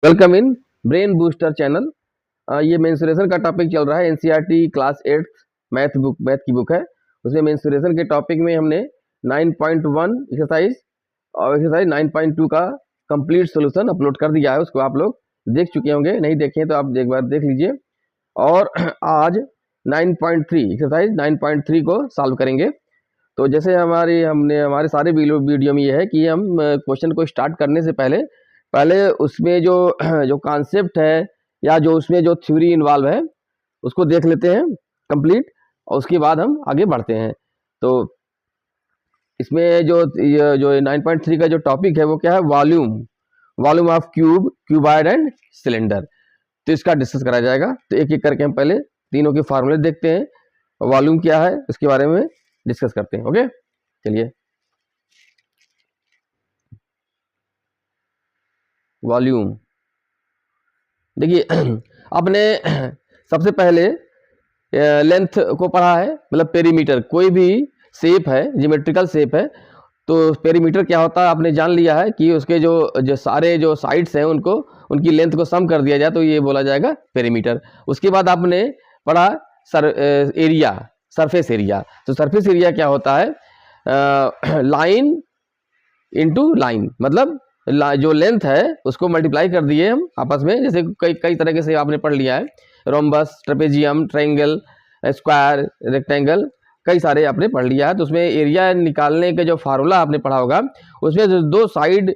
Welcome in brain booster channel. ये mensuration का topic चल रहा है। एनसीईआरटी क्लास 8 मैथ की बुक है। उसमें मेंसुरेशन के टॉपिक में हमने 9.1 एक्सरसाइज और एक्सरसाइज 9.2 का कंप्लीट सॉल्यूशन अपलोड कर दिया है। उसको आप लोग देख चुके होंगे, नहीं देखे तो आप एक बार देख लीजिए। और आज 9.3 एक्सरसाइज 9.3 को सॉल्व करेंगे। तो जैसे हमारे सारे वीडियो में ये है कि हम क्वेश्चन को स्टार्ट करने से पहले उसमें जो जो कॉन्सेप्ट है या जो उसमें जो थ्योरी इन्वॉल्व है उसको देख लेते हैं कंप्लीट, और उसके बाद हम आगे बढ़ते हैं। तो इसमें जो 9.3 का जो टॉपिक है वो क्या है, volume of cuboid and cylinder. तो इसका डिस्कस करा जाएगा। तो एक एक करके हम पहले तीनों के फार्मूले देखते हैं, वॉल्यूम क्या है उसके बारे में डिस्कस करते हैं। ओके, चलिए। वॉल्यूम देखिए, आपने सबसे पहले लेंथ को पढ़ा है, मतलब पेरीमीटर। कोई भी शेप है, ज्योमेट्रिकल शेप है, तो पेरीमीटर क्या होता है आपने जान लिया है कि उसके जो सारे जो साइड्स हैं उनकी लेंथ को सम कर दिया जाए तो ये बोला जाएगा पेरीमीटर। उसके बाद आपने पढ़ा एरिया, सरफेस एरिया। तो सरफेस एरिया क्या होता है, लाइन इनटू लाइन, मतलब जो लेंथ है उसको मल्टीप्लाई कर दिए हम आपस में। जैसे कई तरह से आपने पढ़ लिया है, rhombus, trapezium, triangle, square, rectangle, कई सारे आपने पढ़ लिया है। तो उसमें एरिया निकालने का जो फार्मूला आपने पढ़ा होगा उसमें जो दो साइड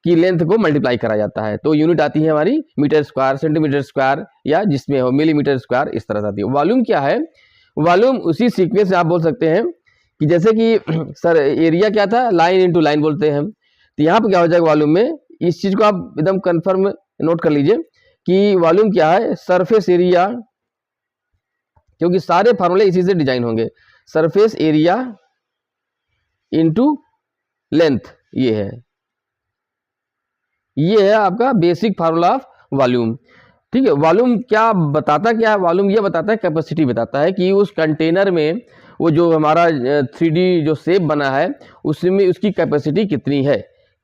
की लेंथ को मल्टीप्लाई करा जाता है तो यूनिट आती है हमारी मीटर स्क्वायर, सेंटीमीटर स्क्वायर, या जिसमें हो मिलीमीटर स्क्वायर, इस तरह से आती है। वॉल्यूम क्या है, वॉल्यूम उसी सीक्वेंस से आप बोल सकते हैं कि जैसे कि सर एरिया क्या था, लाइन इंटू लाइन बोलते हैं हम। तो यहाँ पर क्या हो जाएगा वॉल्यूम में, इस चीज को आप एकदम कंफर्म नोट कर लीजिए कि वॉल्यूम क्या है, सरफेस एरिया, क्योंकि सारे फार्मूले इसी से डिजाइन होंगे। सरफेस एरिया इंटू लेंथ, ये है आपका बेसिक फार्मूला ऑफ वॉल्यूम। ठीक है। वॉल्यूम क्या बताता, क्या है वॉल्यूम, ये बताता है कैपेसिटी, बताता है कि उस कंटेनर में वो जो हमारा 3D जो शेप बना है उसमें उसकी कैपेसिटी कितनी है,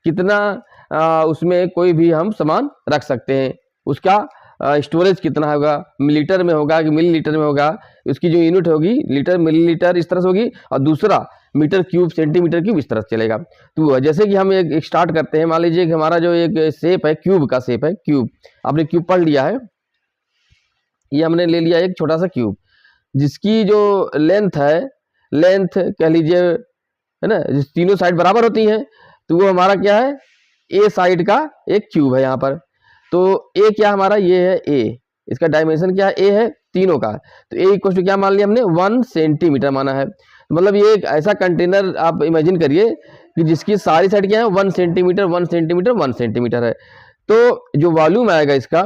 कितना उसमें कोई भी हम सामान रख सकते हैं, उसका स्टोरेज कितना होगा, लीटर में होगा कि मिलीलीटर में होगा, उसकी जो यूनिट होगी लीटर मिलीलीटर इस तरह से होगी, और दूसरा मीटर क्यूब सेंटीमीटर क्यूब इस तरह से चलेगा। तो जैसे कि हम एक स्टार्ट करते हैं, मान लीजिए कि हमारा जो एक शेप है क्यूब का शेप है, क्यूब आपने क्यूब पढ़ लिया है। ये हमने ले लिया एक छोटा सा क्यूब जिसकी जो लेंथ है, लेंथ कह लीजिए, है ना, जिस तीनों साइड बराबर होती हैं, तो वो हमारा क्या है, ए साइड का एक क्यूब है यहाँ पर। तो ए क्या हमारा, ये है ए, इसका डायमेंशन क्या है, ए है तीनों का। तो ए इक्वल टू क्या मान लिया हमने, 1 सेंटीमीटर माना है। मतलब ये एक ऐसा कंटेनर आप इमेजिन करिए कि जिसकी सारी साइड क्या है, 1 सेंटीमीटर 1 सेंटीमीटर 1 सेंटीमीटर है। तो जो वॉल्यूम आएगा इसका,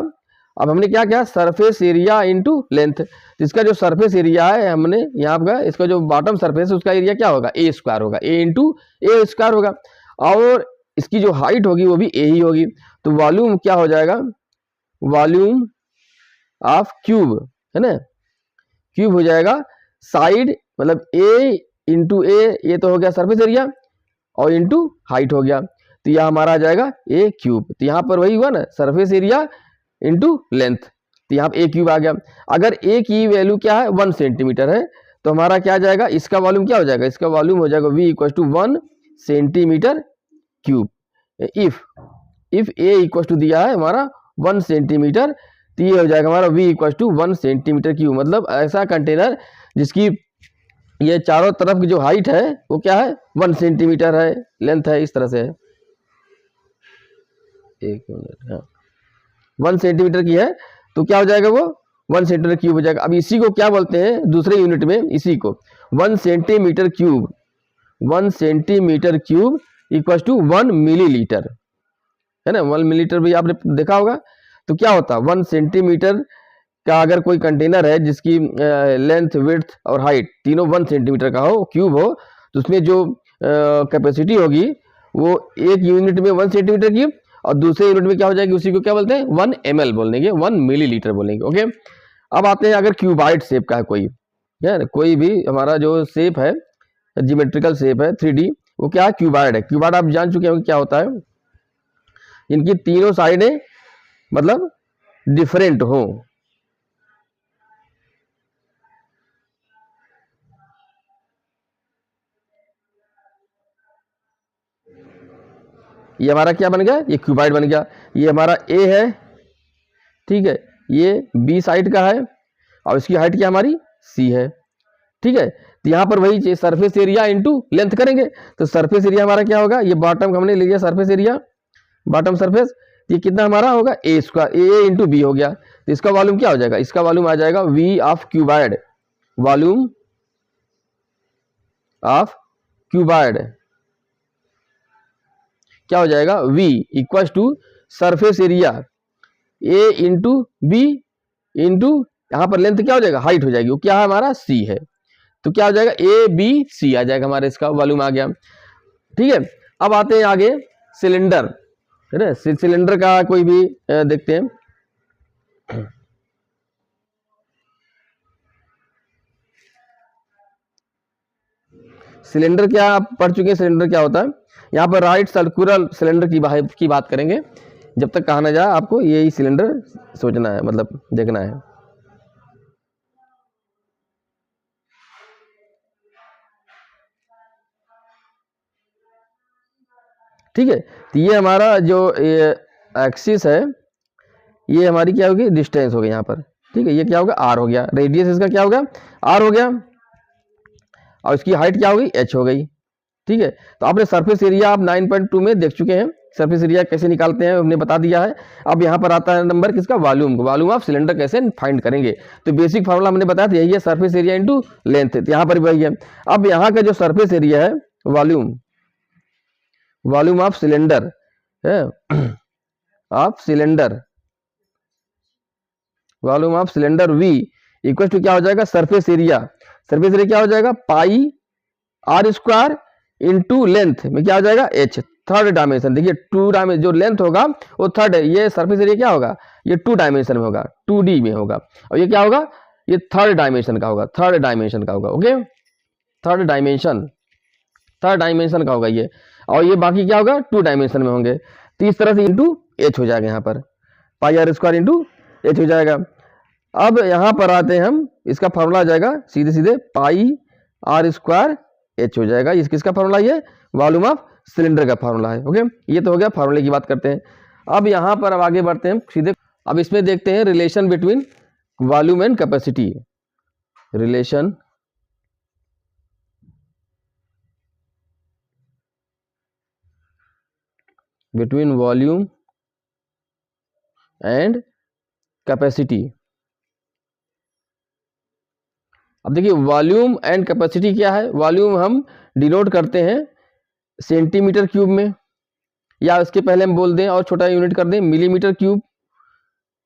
अब हमने क्या किया, सरफेस एरिया इंटू लेंथ। तो इसका जो सरफेस एरिया है हमने यहाँ पर, इसका जो बॉटम सरफेस है उसका एरिया क्या होगा, ए स्क्वायर होगा, ए इंटू ए स्क्वायर होगा, और इसकी जो हाइट होगी वो भी ए ही होगी। तो वॉल्यूम क्या हो जाएगा, वॉल्यूम ऑफ क्यूब, है ना, क्यूब हो जाएगा साइड, मतलब ए इंटू ए, ये तो हो गया सरफेस एरिया, और इंटू हाइट हो गया, तो यह हमारा आ जाएगा ए क्यूब। तो यहाँ पर वही हुआ ना, सरफेस एरिया इंटू लेंथ, तो यहाँ ए क्यूब आ गया। अगर ए की वैल्यू क्या है, 1 सेंटीमीटर है, तो हमारा क्या आ जाएगा, इसका वॉल्यूम क्या हो जाएगा, इसका वॉल्यूम हो जाएगा v equal to 1 centimetre cube. If A equal to दिया है हमारा 1 सेंटीमीटर, तो ये हो जाएगा हमारा v equal to 1 centimetre cube. मतलब ऐसा कंटेनर जिसकी ये चारों तरफ की जो हाइट है वो क्या है, 1 सेंटीमीटर है, लेंथ है, इस तरह से है। एक मिनट, हाँ, 1 सेंटीमीटर की है, तो क्या हो जाएगा वो 1 सेंटीमीटर क्यूब हो जाएगा। अब इसी को क्या बोलते हैं दूसरे यूनिट में, इसी को 1 centimetre cube, 1 centimetre cube equal to 1 millilitre, है ना। 1 मिलीलीटर भी आपने देखा होगा। तो क्या होता है, 1 सेंटीमीटर का अगर कोई कंटेनर है जिसकी लेंथ, विड्थ और हाइट तीनों 1 सेंटीमीटर का हो, क्यूब हो, तो उसमें जो कैपेसिटी होगी वो एक यूनिट में 1 सेंटीमीटर क्यूब, और दूसरे यूनिट में क्या हो जाएगी, उसी को क्या बोलते हैं 1 ml बोलेंगे, 1 मिलीलीटर बोलेंगे। ओके। अब आते हैं, अगर क्यूबाइड शेप का है कोई, है ना, कोई भी हमारा जो शेप है, ज्योमेट्रिकल शेप है 3D, वो क्या है, क्यूबाइड है। क्यूबाइड आप जान चुके होंगे क्या होता है, इनकी तीनों साइडें मतलब डिफरेंट हो। ये हमारा क्या बन गया, ये क्यूबाइड बन गया। ये हमारा ए है, ठीक है, ये बी साइड का है और इसकी हाइट क्या हमारी सी है, ठीक है। तो यहाँ पर वही चीज सरफेस एरिया इंटू लेंथ करेंगे, तो सरफेस एरिया हमारा क्या होगा, ये बॉटम हमने ले लिया सरफेस एरिया, बॉटम सरफेस, ये कितना हमारा होगा ए स्क्वायर, ए इंटू बी हो गया। तो इसका वॉल्यूम क्या हो जाएगा, इसका वॉल्यूम आ जाएगा V of cuboid, volume of cuboid क्या हो जाएगा, v equal to surface area a into B into यहाँ पर लेंथ क्या हो जाएगा, हाइट हो जाएगी, वो क्या है हमारा c है, तो क्या हो जाएगा ए बी सी आ जाएगा, हमारा इसका वॉल्यूम आ गया, ठीक है। अब आते हैं आगे सिलेंडर, है ना, सिलेंडर का कोई भी देखते हैं। सिलेंडर क्या आप पढ़ चुके हैं, सिलेंडर क्या होता है। यहाँ पर राइट सर्कुलर सिलेंडर की बात करेंगे, जब तक कहा ना जाए आपको यही सिलेंडर सोचना है, मतलब देखना है, ठीक है। तो ये हमारा जो एक्सिस है, ये हमारी क्या होगी, डिस्टेंस हो गई यहाँ पर, ठीक है। ये क्या होगा, आर हो गया, रेडियस इसका क्या हो गया, आर हो गया, और इसकी हाइट क्या हो गई, एच हो गई, ठीक है। तो आपने सरफेस एरिया आप 9.2 में देख चुके हैं, सरफेस एरिया कैसे निकालते हैं हमने बता दिया है। अब यहाँ पर आता है नंबर किसका, वॉल्यूम, वॉल्यूम ऑफ सिलेंडर कैसे फाइंड करेंगे। तो बेसिक फार्मूला हमने बताया था, यही है, सरफेस एरिया इंटू लेंथ, तो यहाँ पर भी वही है। अब यहाँ का जो सरफेस एरिया है, वॉल्यूम, वॉल्यूम ऑफ सिलेंडर है, of cylinder, volume of cylinder V equal to क्या हो जाएगा, सरफेस एरिया, सरफेस एरिया क्या हो जाएगा, पाई आर स्क्वायर इंटू लेंथ में क्या हो जाएगा, एच, थर्ड डायमेंशन। देखिए टू डायमेंशन जो लेंथ होगा वो थर्ड है, ये सरफेस एरिया क्या होगा, ये 2 डायमेंशन में होगा, 2D में होगा, और ये क्या होगा, ये थर्ड डायमेंशन का होगा, थर्ड डायमेंशन का होगा, okay, third dimension, third dimension का होगा ये, और ये बाकी क्या होगा 2 डायमेंशन में होंगे। तो इस तरह से इंटू एच हो जाएगा, यहाँ पर पाई आर स्क्वायर इंटू एच हो जाएगा। अब यहाँ पर आते हैं हम, इसका फॉर्मूला आ जाएगा सीधे सीधे पाई आर स्क्वायर एच हो जाएगा, इस किसका फॉर्मूला, ये वॉल्यूम ऑफ सिलेंडर का फॉर्मूला है, ओके। ये तो हो गया फॉर्मूले की बात करते हैं। अब यहाँ पर अब आगे बढ़ते हैं सीधे, अब इसमें देखते हैं relation between volume and capacity, relation between volume and capacity. अब देखिए वॉल्यूम एंड कैपेसिटी क्या है, वॉल्यूम हम डिनोट करते हैं सेंटीमीटर क्यूब में, या उसके पहले हम बोल दें और छोटा यूनिट कर दें मिलीमीटर क्यूब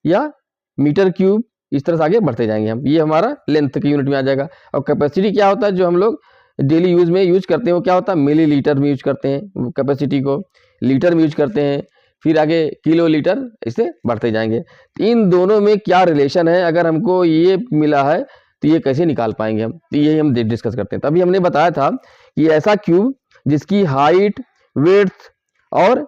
या मीटर क्यूब, इस तरह से आगे बढ़ते जाएंगे हम, ये हमारा लेंथ के यूनिट में आ जाएगा। और कैपेसिटी क्या होता है, जो हम लोग डेली यूज में यूज करते हैं, वो क्या होता है, मिली लीटर में यूज करते हैं कैपेसिटी को, लीटर में यूज करते हैं, फिर आगे किलो लीटर, इससे बढ़ते जाएंगे। इन दोनों में क्या रिलेशन है, अगर हमको ये मिला है तो ये कैसे निकाल पाएंगे हम, तो यही हम डिस्कस करते हैं। तभी हमने बताया था कि ऐसा क्यूब जिसकी हाइट, विड्थ और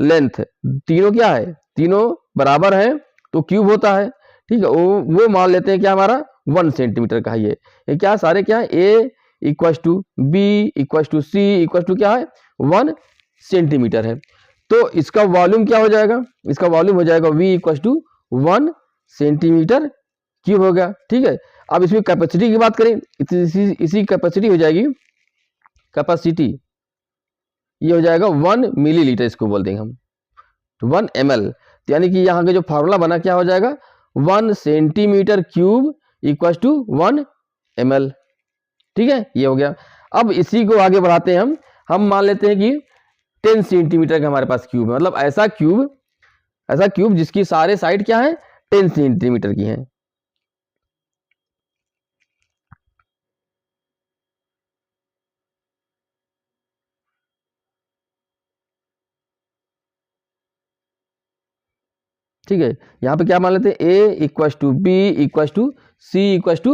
लेंथ तीनों क्या है, तीनों बराबर है तो क्यूब होता है, ठीक है। वो मान लेते हैं क्या हमारा 1 सेंटीमीटर का है, ये क्या सारे क्या है, A equal to B equal to C equal to क्या है 1 सेंटीमीटर है। तो इसका वॉल्यूम क्या हो जाएगा, इसका वॉल्यूम हो जाएगा v equal to 1 centimetre cube होगा, ठीक है। अब इसमें कैपेसिटी की बात करें, इसी कैपेसिटी हो जाएगी, कैपेसिटी ये हो जाएगा 1 मिलीलीटर, इसको बोल देंगे हम 1 ml, यानी कि यहाँ का जो फार्मूला बना क्या हो जाएगा 1 centimetre cube equal to 1 ml, ठीक है, ये हो गया। अब इसी को आगे बढ़ाते हैं हम मान लेते हैं कि 10 सेंटीमीटर का हमारे पास क्यूब है, मतलब ऐसा क्यूब जिसकी सारे साइड क्या है 10 सेंटीमीटर की है, ठीक है। यहाँ पे क्या मान लेते हैं a equal to B equal to C equal to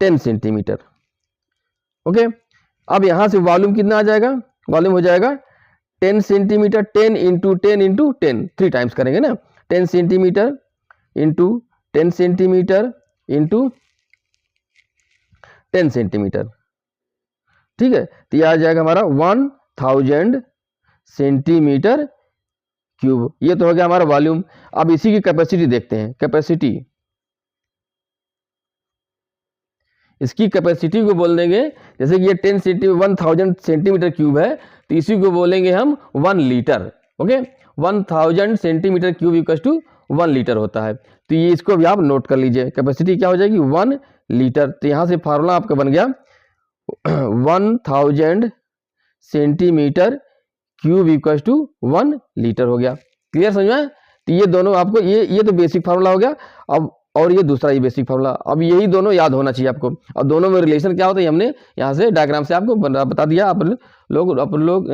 10 centimetre, okay. अब यहाँ से वॉल्यूम कितना आ जाएगा, वॉल्यूम हो जाएगा 10 सेंटीमीटर, 10 इंटू 10 इंटू 10, 3 टाइम्स करेंगे ना, 10 centimetre into 10 centimetre into 10 centimetre, ठीक है। तो यह आ जाएगा हमारा 1000 सेंटीमीटर क्यूब। ये तो हो गया हमारा वॉल्यूम। अब इसी की कैपेसिटी देखते हैं। कैपेसिटी, इसकी कैपेसिटी को बोल देंगे, जैसे कि ये 1000 सेंटीमीटर क्यूब है, तो इसी को बोलेंगे हम 1 litre. Okay, 1000 centimetre cube equal to 1 litre होता है। तो ये इसको भी आप नोट कर लीजिए, कैपेसिटी क्या हो जाएगी 1 लीटर। तो यहाँ से फार्मूला आपका बन गया 1000 centimetre cube equal to 1 litre हो गया। क्लियर, समझ में? तो ये दोनों आपको, ये तो बेसिक फार्मूला हो गया। अब और ये दूसरा ये बेसिक फार्मूला, अब यही दोनों याद होना चाहिए आपको। और दोनों में रिलेशन क्या होता है हमने यहाँ से डायग्राम से आपको बता दिया। आप लोग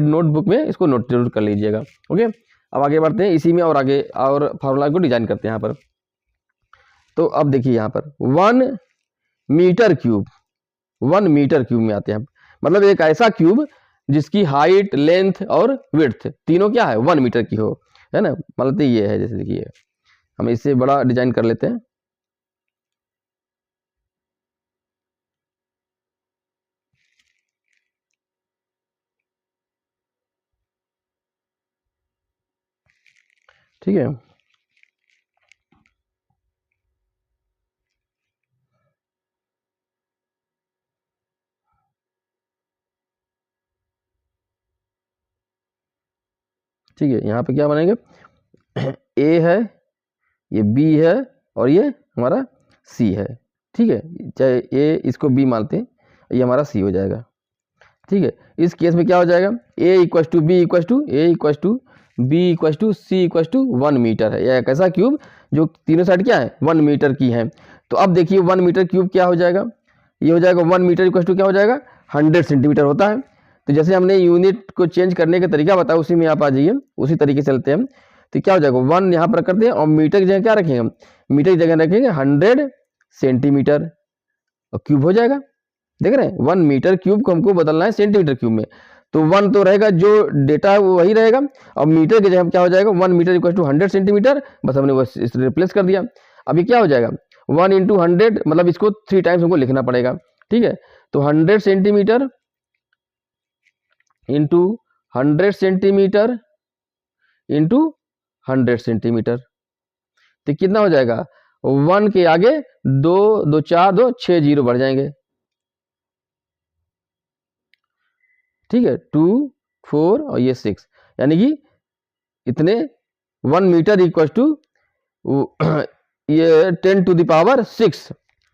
नोटबुक में इसको नोट जरूर कर लीजिएगा। ओके, अब आगे बढ़ते हैं इसी में, और आगे और फार्मूला को डिजाइन करते हैं यहाँ पर। तो अब देखिए यहाँ पर 1 मीटर क्यूब, 1 मीटर क्यूब में आते हैं। मतलब एक ऐसा क्यूब जिसकी हाइट, लेंथ और विड्थ तीनों क्या है 1 मीटर की हो, है ना। मतलब ये है, जैसे देखिए हम इससे बड़ा डिजाइन कर लेते हैं। ठीक है, ठीक है। यहाँ पे क्या बनेंगे, ए है, ये बी है, और ये हमारा सी है। ठीक है, चाहे ए इसको बी मानते हैं, ये हमारा सी हो जाएगा। ठीक है, इस केस में क्या हो जाएगा, A equals to B equals to A equals to B equals to C equals to 1 metre है। यह एक ऐसा क्यूब जो तीनों साइड क्या है 1 मीटर की है। तो अब देखिए 1 मीटर क्यूब क्या हो जाएगा, ये हो जाएगा 1 मीटर इक्वस टू क्या हो जाएगा 100 सेंटीमीटर होता है। तो जैसे हमने यूनिट को चेंज करने का तरीका बताया, उसी में आप आ जाइए, उसी तरीके से चलते हैं। तो क्या हो जाएगा 1 यहाँ पर करते हैं, और मीटर की जगह क्या रखेंगे हम, मीटर की जगह रखेंगे 100 सेंटीमीटर, और क्यूब हो जाएगा। देख रहे हैं 1 मीटर क्यूब को हमको बदलना है सेंटीमीटर क्यूब में। तो 1 तो रहेगा, जो डेटा है वो वही रहेगा, और मीटर की जगह क्या हो जाएगा 1 मीटर इक्वल टू 100 सेंटीमीटर, बस हमने बस इस रिप्लेस कर दिया। अभी क्या हो जाएगा 1 इंटू 100, मतलब इसको 3 टाइम्स हमको लिखना पड़ेगा। ठीक है, तो 100 centimetre into 100 centimetre into 100 centimetre, तो कितना हो जाएगा 1 के आगे 2 2 4 2 6 जीरो बढ़ जाएंगे। ठीक है, 2 4 और ये 6, यानी कि इतने 1 मीटर इक्वल टू ये 10 to the power 6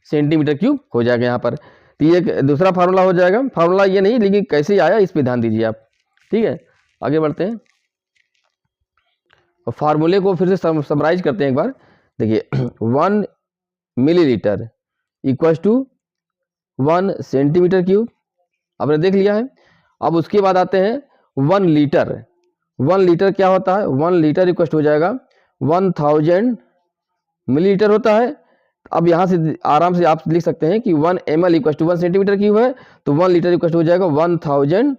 centimetre cube हो जाएगा यहाँ पर। तो ये दूसरा फार्मूला हो जाएगा। फार्मूला ये नहीं, लेकिन कैसे आया इस पे ध्यान दीजिए आप। ठीक है, आगे बढ़ते हैं और फार्मूले को फिर से समराइज करते हैं एक बार। देखिए 1 millilitre equal to 1 centimetre cube, आपने देख लिया है। अब उसके बाद आते हैं 1 लीटर। 1 लीटर क्या होता है, 1 लीटर इक्वल हो जाएगा 1000 मिलीलीटर होता है। अब यहाँ से आराम से आप लिख सकते हैं कि 1 ml equal to 1 centimetre cube है, तो 1 लीटर इक्वल हो जाएगा 1000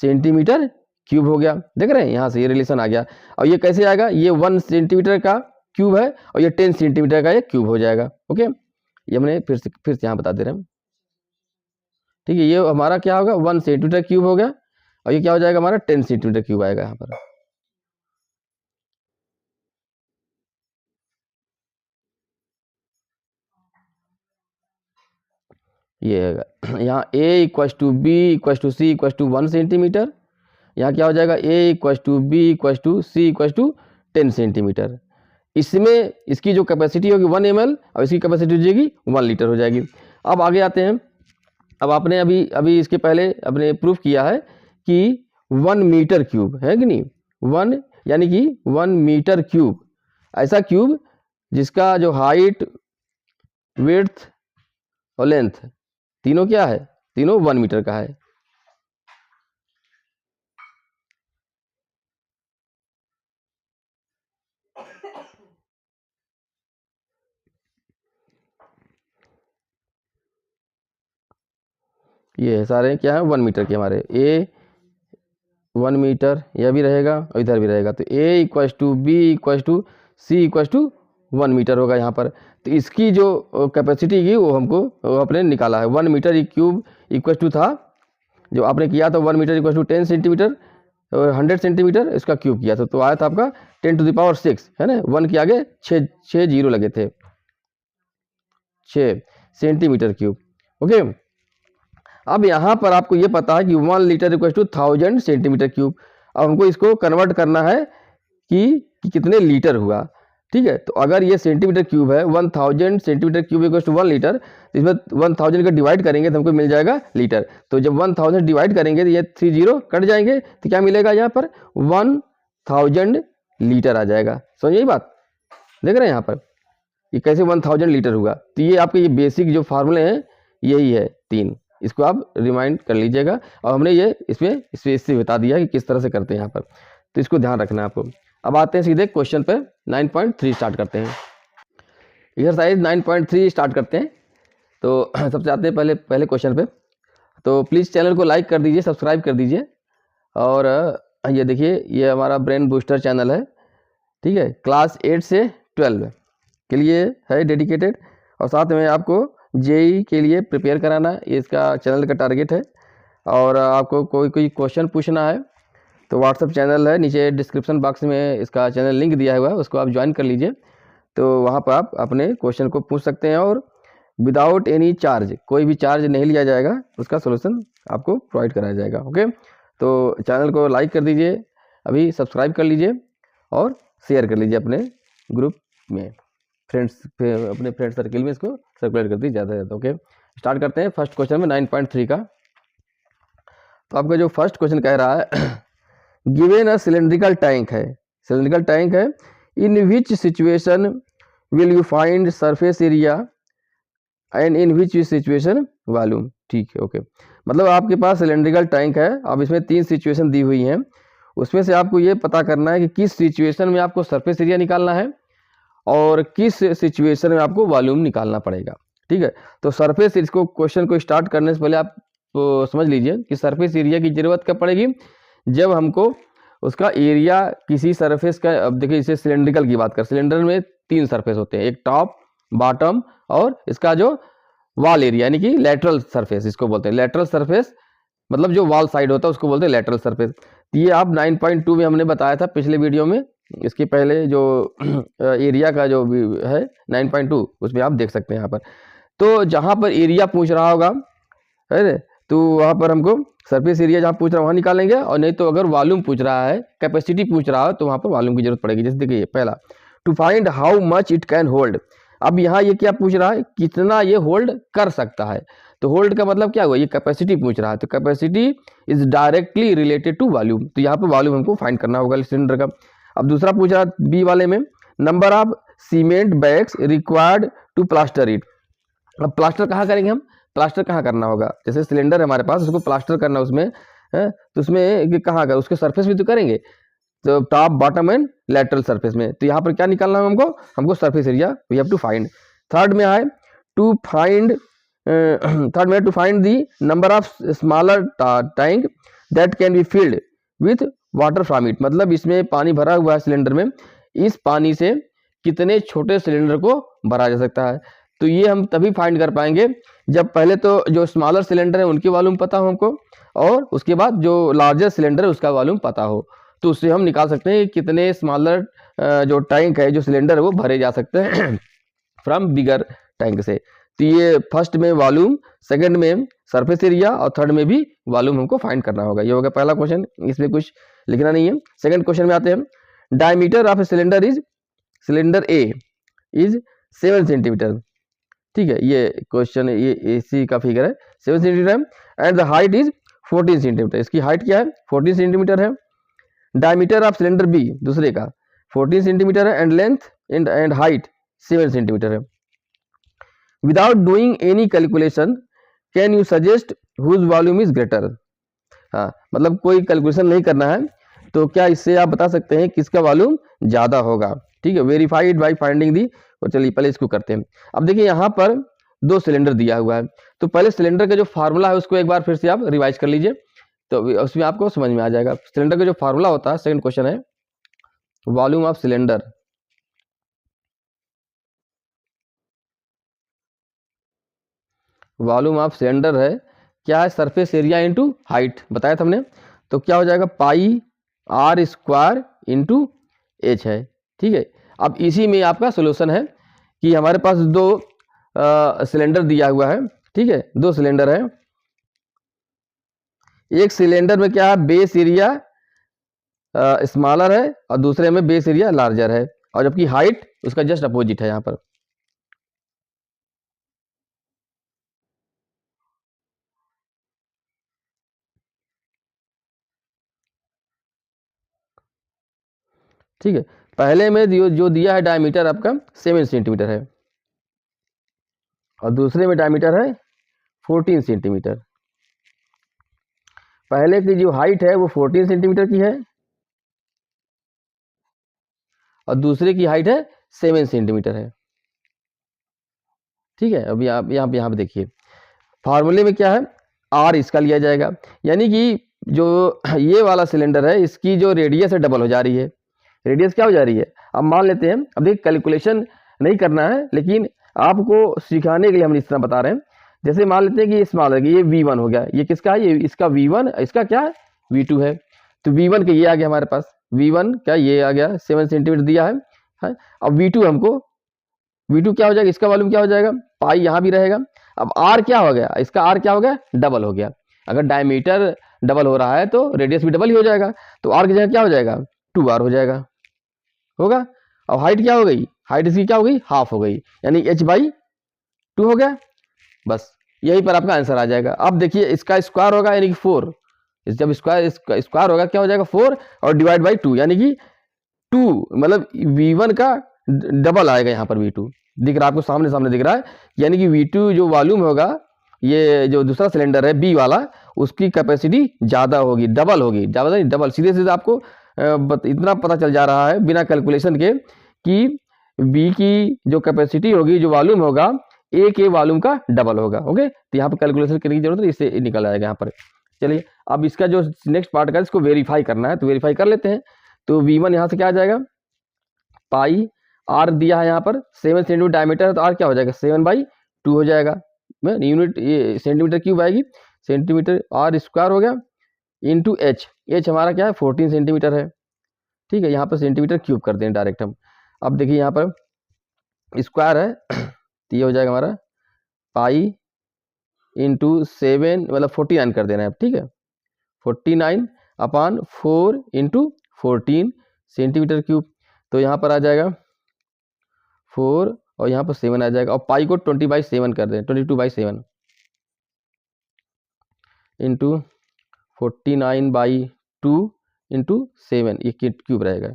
सेंटीमीटर क्यूब हो गया। देख रहे हैं, यहाँ से ये रिलेशन आ गया। और ये कैसे आएगा, ये 1 सेंटीमीटर का क्यूब है, और ये 10 सेंटीमीटर का ये क्यूब हो जाएगा। ओके, ये हमने फिर से यहाँ बता दे रहे हैं। ठीक है, ये हमारा क्या होगा 1 सेंटीमीटर क्यूब हो गया, और ये क्या हो जाएगा हमारा 10 सेंटीमीटर क्यूब आएगा यहाँ पर। ये आएगा यहाँ a equals to B equals to C equals to 1 centimetre, यहाँ क्या हो जाएगा a equals to B equals to C equals to 10 centimetre. इसमें इसकी जो कैपेसिटी होगी 1 ml, और इसकी कैपेसिटी हो जाएगी 1 लीटर हो जाएगी। अब आगे आते हैं। अब आपने अभी इसके पहले अपने प्रूफ किया है कि 1 मीटर क्यूब है कि नहीं, 1 यानी कि 1 मीटर क्यूब, ऐसा क्यूब जिसका जो हाइट, विड्थ और लेंथ तीनों क्या है, तीनों 1 मीटर का है। ये सारे क्या है 1 मीटर के हमारे। ए 1 मीटर, यह भी रहेगा और इधर भी रहेगा। तो A equals to B equals to C equals to 1 metre होगा यहाँ पर। तो इसकी जो कैपेसिटी की वो हमको अपने निकाला है। 1 मीटर क्यूब इक्वल्स टू था, जो आपने किया था 1 मीटर इक्वल्स टू 10 सेंटीमीटर और 100 सेंटीमीटर इसका क्यूब किया था, तो आया था आपका 10⁻6 है ना। 1 के आगे 6 जीरो लगे थे, 6 सेंटीमीटर क्यूब। ओके, अब यहाँ पर आपको ये पता है कि 1 litre equals to 1000 centimetre cube. अब हमको इसको कन्वर्ट करना है कि कितने लीटर हुआ। ठीक है, तो अगर ये सेंटीमीटर क्यूब है, 1000 centimetre cube equals to 1 litre, तो इसमें 1000 का डिवाइड करेंगे तो हमको मिल जाएगा लीटर। तो जब 1000 डिवाइड करेंगे तो ये 3 जीरो कट जाएंगे, तो क्या मिलेगा यहाँ पर 1000 लीटर आ जाएगा। समझ यही बात, देख रहे हैं यहाँ पर ये कैसे 1000 लीटर हुआ। तो ये आपके ये बेसिक जो फार्मूले हैं यही है 3, इसको आप रिमाइंड कर लीजिएगा। और हमने ये इससे बता दिया कि किस तरह से करते हैं यहाँ पर, तो इसको ध्यान रखना है आपको। अब आते हैं सीधे क्वेश्चन पे, 9.3 स्टार्ट करते हैं। एक्सरसाइज 9.3 स्टार्ट करते हैं। तो सबसे आते हैं पहले क्वेश्चन पे। तो प्लीज़ चैनल को लाइक कर दीजिए, सब्सक्राइब कर दीजिए। और ये देखिए, ये हमारा ब्रेन बूस्टर चैनल है, ठीक है, क्लास 8 से 12 के लिए है डेडिकेटेड। और साथ में आपको जेई के लिए प्रिपेयर कराना, ये इसका चैनल का टारगेट है। और आपको कोई क्वेश्चन पूछना है तो व्हाट्सअप चैनल है, नीचे डिस्क्रिप्शन बॉक्स में इसका चैनल लिंक दिया हुआ है, उसको आप ज्वाइन कर लीजिए। तो वहाँ पर आप अपने क्वेश्चन को पूछ सकते हैं और विदाउट एनी चार्ज, कोई भी चार्ज नहीं लिया जाएगा, उसका सोल्यूशन आपको प्रोवाइड कराया जाएगा। ओके, तो चैनल को लाइक कर दीजिए, अभी सब्सक्राइब कर लीजिए और शेयर कर लीजिए अपने ग्रुप में, अपने फ्रेंड सर्किल में इसको सर्कुलेट कर दीजिए ज़्यादा से ज़्यादा। ओके, स्टार्ट करते हैं फर्स्ट क्वेश्चन में 9.3 का। तो आपका जो फर्स्ट क्वेश्चन कह रहा है, गिवन अ सिलेंड्रिकल टैंक है, सिलेंड्रिकल टैंक है, in which situation will you find surface area and in which situation volume. ठीक है, ओके, मतलब आपके पास सिलेंड्रिकल टैंक है, अब इसमें 3 सिचुएशन दी हुई हैं, उसमें से आपको ये पता करना है कि किस सिचुएशन में आपको सरफेस एरिया निकालना है और किस सिचुएशन में आपको वॉल्यूम निकालना पड़ेगा। ठीक है, तो सरफेस, इसको क्वेश्चन को स्टार्ट करने से पहले आप समझ लीजिए कि सरफेस एरिया की ज़रूरत कब पड़ेगी, जब हमको उसका एरिया किसी सरफेस का, अब देखिए इसे सिलेंड्रिकल की बात कर, सिलेंडर में 3 सरफेस होते हैं, एक टॉप, बॉटम और इसका जो वॉल एरिया, यानी कि लेटरल सरफेस इसको बोलते हैं। लेटरल सरफेस मतलब जो वॉल साइड होता है उसको बोलते हैं लेटरल सरफेस। ये आप 9.2 में हमने बताया था पिछले वीडियो में, इसके पहले जो एरिया का जो है 9.2 उसमें आप देख सकते हैं यहाँ पर। तो जहाँ पर एरिया पूछ रहा होगा है, तो वहाँ पर हमको सरफेस एरिया जहाँ पूछ रहा है वहाँ निकालेंगे, और नहीं तो अगर वॉल्यूम पूछ रहा है, कैपेसिटी पूछ रहा है, तो वहाँ पर वॉल्यूम की जरूरत पड़ेगी। जैसे देखिए पहला, to find how much it can hold. अब यहाँ ये क्या पूछ रहा है, कितना ये होल्ड कर सकता है। तो होल्ड का मतलब क्या हुआ, ये कैपेसिटी पूछ रहा है, तो capacity is directly related to volume, तो यहाँ पर वॉल्यूम हमको फाइंड करना होगा सिलेंडर का। अब दूसरा पूछ रहा है बी वाले में, number of cement bags required to plaster it. अब प्लास्टर कहाँ करेंगे हम, प्लास्टर कहाँ करना होगा, जैसे सिलेंडर है हमारे पास, उसको प्लास्टर करना उसमें है, तो उसमें कहाँ कर, उसके सरफेस भी तो करेंगे, तो top, bottom and lateral surface में। तो यहाँ पर क्या निकालना है हमको surface area we have to find. Third में है to find the number of smaller tank that can be filled with water from it. मतलब इसमें पानी भरा हुआ है सिलेंडर में, इस पानी से कितने छोटे सिलेंडर को भरा जा सकता है। तो ये हम तभी फाइंड कर पाएंगे जब पहले तो जो स्मॉलर सिलेंडर है उनकी वॉल्यूम पता हो हमको, और उसके बाद जो लार्जर सिलेंडर है उसका वॉल्यूम पता हो, तो उससे हम निकाल सकते हैं कि कितने स्मॉलर जो टैंक है, जो सिलेंडर है वो भरे जा सकते हैं फ्रॉम बिगर टैंक से। तो ये फर्स्ट में वॉल्यूम, सेकंड में सरफेस एरिया और थर्ड में भी वॉल्यूम हमको फाइंड करना होगा। ये होगा पहला क्वेश्चन, इसमें कुछ लिखना नहीं है। सेकंड क्वेश्चन में आते हैं, diameter of A cylinder A is 7 centimetre. ठीक है, ये क्वेश्चन, ये एसी का फिगर है, 7 centimetre and the height is 14 centimetre. इसकी हाइट क्या है, 14 सेंटीमीटर है। डायमीटर ऑफ सिलेंडर बी दूसरे का 14 सेंटीमीटर है and length and height 7 centimetre है। Without doing any calculation can you suggest whose volume is greater. हाँ, मतलब कोई कैलकुलेशन नहीं करना है, तो क्या इससे आप बता सकते हैं किसका वॉल्यूम ज़्यादा होगा। ठीक है, वेरीफाइड बाई फाइंडिंग दी। और चलिए पहले इसको करते हैं। अब देखिए यहाँ पर 2 सिलेंडर दिया हुआ है, तो पहले सिलेंडर का जो फार्मूला है उसको एक बार फिर से आप रिवाइज कर लीजिए। तो उसमें आपको समझ में आ जाएगा। सिलेंडर का जो फार्मूला होता है, सेकंड क्वेश्चन है volume of cylinder. Volume of cylinder है क्या है, सरफेस एरिया इंटू हाइट बताया था हमने। तो क्या हो जाएगा, पाई आर स्क्वायर इंटू एच है। ठीक है, अब इसी में आपका सोल्यूशन है कि हमारे पास दो सिलेंडर दिया हुआ है। ठीक है, दो सिलेंडर है, एक सिलेंडर में क्या है, बेस एरिया स्मॉलर है और दूसरे में बेस एरिया लार्जर है, और जबकि हाइट उसका जस्ट अपोजिट है यहाँ पर। ठीक है, पहले में जो दिया है डायमीटर आपका 7 सेंटीमीटर है और दूसरे में डायमीटर है 14 सेंटीमीटर। पहले की जो हाइट है वो 14 सेंटीमीटर की है और दूसरे की हाइट है 7 सेंटीमीटर है। ठीक है, अब यहाँ पे देखिए फार्मूले में क्या है, आर इसका लिया जाएगा, यानी कि जो ये वाला सिलेंडर है इसकी जो रेडियस है डबल हो जा रही है। रेडियस क्या हो जा रही है, अब मान लेते हैं, अब देखिए कैलकुलेशन नहीं करना है लेकिन आपको सिखाने के लिए हम इस तरह बता रहे हैं। जैसे मान लेते हैं कि ये स्मॉल है, ये V1 हो गया, ये किसका है, ये इसका V1, इसका क्या है V2 है। तो V1 का ये आ गया हमारे पास, V1 क्या ये आ गया 7 सेंटीमीटर दिया है। अब V2 हमको, V2 क्या हो जाएगा, इसका वॉल्यूम क्या हो जाएगा, पाई यहाँ भी रहेगा। अब R क्या हो गया, इसका R क्या हो गया, डबल हो गया। अगर डायमीटर डबल हो रहा है तो रेडियस भी डबल ही हो जाएगा, तो R की जगह क्या हो जाएगा 2R हो जाएगा, होगा। अब हाइट क्या हो गई, हाइट इसकी क्या हो गई, हाफ हो गई, यानी h/2 हो गया। बस यहीं पर आपका आंसर आ जाएगा। अब देखिए इसका स्क्वायर होगा यानी कि 4, जब स्क्वायर होगा क्या हो जाएगा 4 और डिवाइड बाई 2 यानी कि 2, मतलब V1 का डबल आएगा यहाँ पर। V2 दिख रहा है आपको, सामने सामने दिख रहा है, यानी कि V2 जो वॉल्यूम होगा, ये जो दूसरा सिलेंडर है B वाला, उसकी कैपेसिटी ज़्यादा होगी, डबल होगी, ज़्यादा नहीं डबल। सीधे सीधे आपको इतना पता चल जा रहा है बिना कैलकुलेशन के कि B की जो कैपेसिटी होगी, जो वॉल्यूम होगा, A के वॉल्यूम का डबल होगा। ओके, तो यहाँ पर कैलकुलेशन करने की जरूरत है, इससे निकल आएगा यहाँ पर। चलिए अब इसका जो नेक्स्ट पार्ट का इसको वेरीफाई करना है, तो वेरीफाई कर लेते हैं। तो V1 यहाँ से क्या आ जाएगा, पाई R दिया है यहाँ पर 7 सेंटीमीटर डायमीटर है, तो R क्या हो जाएगा 7/2 हो जाएगा। यूनिट ये सेंटीमीटर क्यूब आएगी, सेंटीमीटर R स्क्वायर हो गया इंटू H हमारा क्या है 14 सेंटीमीटर है। ठीक है, यहाँ पर सेंटीमीटर क्यूब कर दें डायरेक्ट हम। अब देखिए यहाँ पर स्क्वायर है तो ये हो जाएगा हमारा पाई इंटू 7, मतलब 49 कर देना है। ठीक है, 49/4 इंटू 14 सेंटीमीटर क्यूब, तो यहाँ पर आ जाएगा 4 और यहाँ पर 7 आ जाएगा, और पाई को 20/7 कर दें, 22/7 इंटू 49/2 इंटू 7, ये क्यूब रहेगा।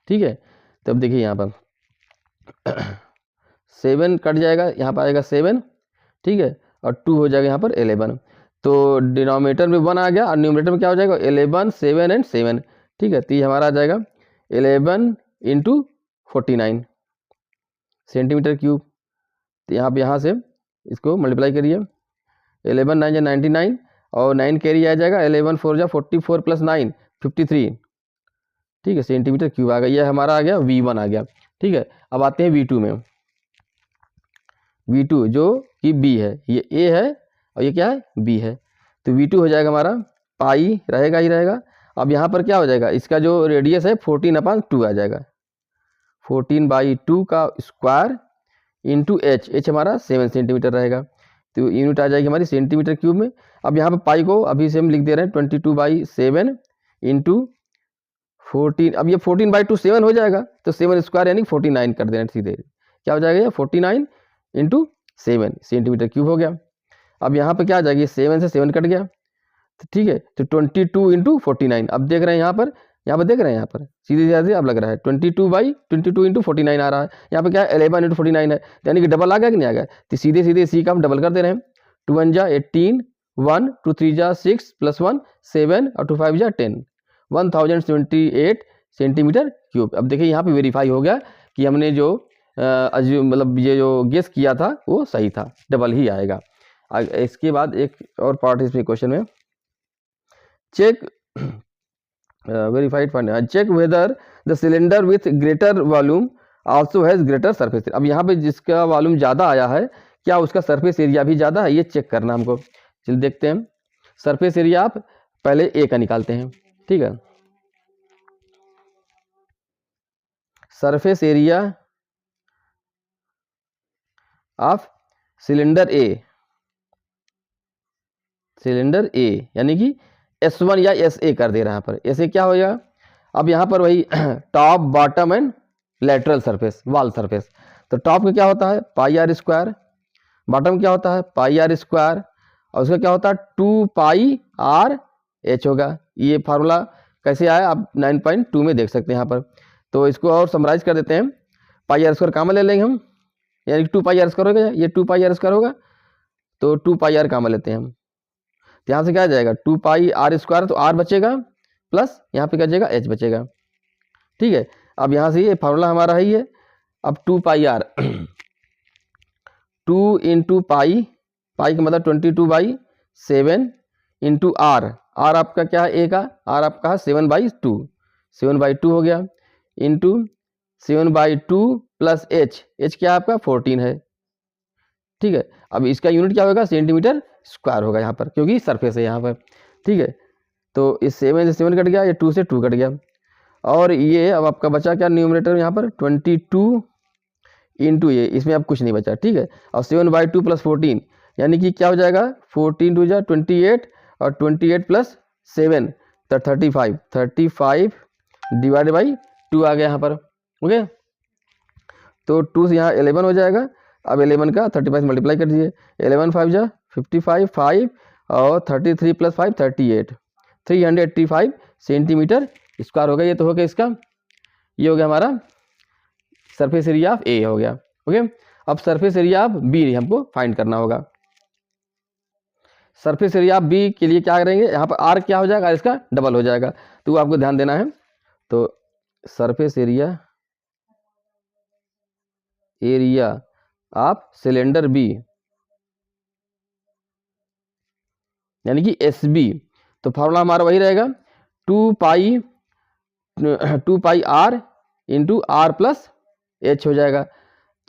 ठीक है, तब देखिए यहाँ पर 7 कट जाएगा, यहाँ पर आएगा 7, ठीक है, और 2 हो जाएगा यहाँ पर 11। तो डिनोमिनेटर में 1 आ गया और न्यूमरेटर में क्या हो जाएगा 11, 7 एंड 7। ठीक है, तो ये हमारा आ जाएगा 11 इंटू 49 सेंटीमीटर क्यूब। तो यहाँ से इसको मल्टीप्लाई करिए, 11 9 99 और 9 कैरी आ जाएगा, 11 4 44 प्लस 9 53। ठीक है, सेंटीमीटर क्यूब आ गया, ये हमारा आ गया V1 आ गया। ठीक है, अब आते हैं V2 में। V2 जो कि B है, ये A है और ये क्या है B है, तो V2 हो जाएगा हमारा पाई रहेगा ही रहेगा। अब यहाँ पर क्या हो जाएगा, इसका जो रेडियस है 14/2 आ जाएगा, 14/2 का स्क्वायर इंटू H हमारा 7 सेंटीमीटर रहेगा, तो यूनिट आ जाएगी हमारी सेंटीमीटर क्यूब में। अब यहाँ पर पाई को अभी से हम लिख दे रहे हैं 22/7 इंटू 14, अब ये 14/2 7 हो जाएगा, तो 7 स्क्वायर यानी 49 कर देना सीधे, क्या हो जाएगा ये 49 इंटू 7 सेंटीमीटर क्यूब हो गया। अब यहाँ पे क्या आ जाएगी, 7 से 7 कट गया, तो ठीक है, तो 22 इंटू 49। अब देख रहे हैं यहाँ पर देख रहे हैं यहाँ पर सीधे सीधे अब लग रहा है 22 इंटू 49 आ रहा है। यहाँ पे क्या है 11 इंटू 49 है, यानी कि डबल आ गया कि नहीं आ गया, तो सीधे सीधे इसी का हम डबल कर दे रहे हैं। 2 1 जा 18, 1 2 3 जा 6 प्लस 1 7 और 2 5 जा 10, 1078 सेंटीमीटर क्यूब। अब देखिए यहाँ पे वेरीफाई हो गया कि हमने जो मतलब ये जो गेस किया था वो सही था, डबल ही आएगा। इसके बाद एक और पार्ट है इसमें क्वेश्चन में, check verified find, check whether the cylinder with greater volume also has greater surface. अब यहाँ पे जिसका वॉल्यूम ज़्यादा आया है क्या उसका सरफेस एरिया भी ज़्यादा है, ये चेक करना हमको। चलिए देखते हैं। सरफेस एरिया आप पहले ए का निकालते हैं, ठीक है। Surface area of cylinder A, cylinder A यानी कि S1 या SA कर दे रहा है। यहाँ पर ऐसे क्या हो जाएगा, अब यहाँ पर वही top bottom and lateral surface, wall surface. तो टॉप का क्या होता है पाई आर स्क्वायर, बॉटम क्या होता है पाई आर स्क्वायर, और उसका क्या होता है 2 पाई आर एच होगा। ये फार्मूला कैसे आया आप 9.2 में देख सकते हैं यहाँ पर। तो इसको और समराइज कर देते हैं, पाई आर स्क्वायर कामन ले लेंगे हम, यानी 2 पाई आर स्क्वायर होगा, ये 2 पाई आर स्क्वायर होगा, तो 2 पाई आर कामन लेते हैं हम। तो यहाँ से क्या आ जाएगा 2 पाई आर स्क्वायर, तो आर बचेगा प्लस यहाँ पे क्या बचेगा एच बचेगा, ठीक है। अब यहाँ से ये फार्मूला हमारा है ये, अब 2 पाई आर 2 इंटू पाई, पाई का मतलब 22/7 इंटू आर, आर आपका क्या है ए का, आर आपका है 7/2, 7/2 हो गया, इंटू 7/2 प्लस एच, एच क्या आपका 14 है, ठीक है। अब इसका यूनिट क्या होगा सेंटीमीटर स्क्वायर होगा यहाँ पर, क्योंकि सरफेस है यहाँ पर, ठीक है। तो इस 7 से 7 कट गया, ये 2 से 2 कट गया, और ये अब आपका बचा क्या न्यूमरेटर यहाँ पर 22 इंटू ये, इसमें अब कुछ नहीं बचा, ठीक है। और 7/2 प्लस 14 यानी कि क्या हो जाएगा 14 2 जा 28, और 28 प्लस 7 तो 35, 35 डिवाइड बाई 2 आ गया यहाँ पर, ओके। तो 2 से यहाँ 11 हो जाएगा। अब 11 का 35 से मल्टीप्लाई कर दीजिए, 11 5 जा 55, 5 और 33 प्लस 5 38, 385 सेंटीमीटर स्क्वायर होगा। ये तो हो गया इसका, ये हो गया हमारा सरफेस एरिया ऑफ ए हो गया, ओके। अब सरफेस एरिया ऑफ बी हमको फाइंड करना होगा। सरफेस एरिया ऑफ बी के लिए क्या करेंगे, यहाँ पर आर क्या हो जाएगा, इसका डबल हो जाएगा, तो आपको ध्यान देना है। तो surface area of cylinder B यानी कि एस बी, तो फॉर्मूला हमारा वही रहेगा 2 pi r into r plus h हो जाएगा।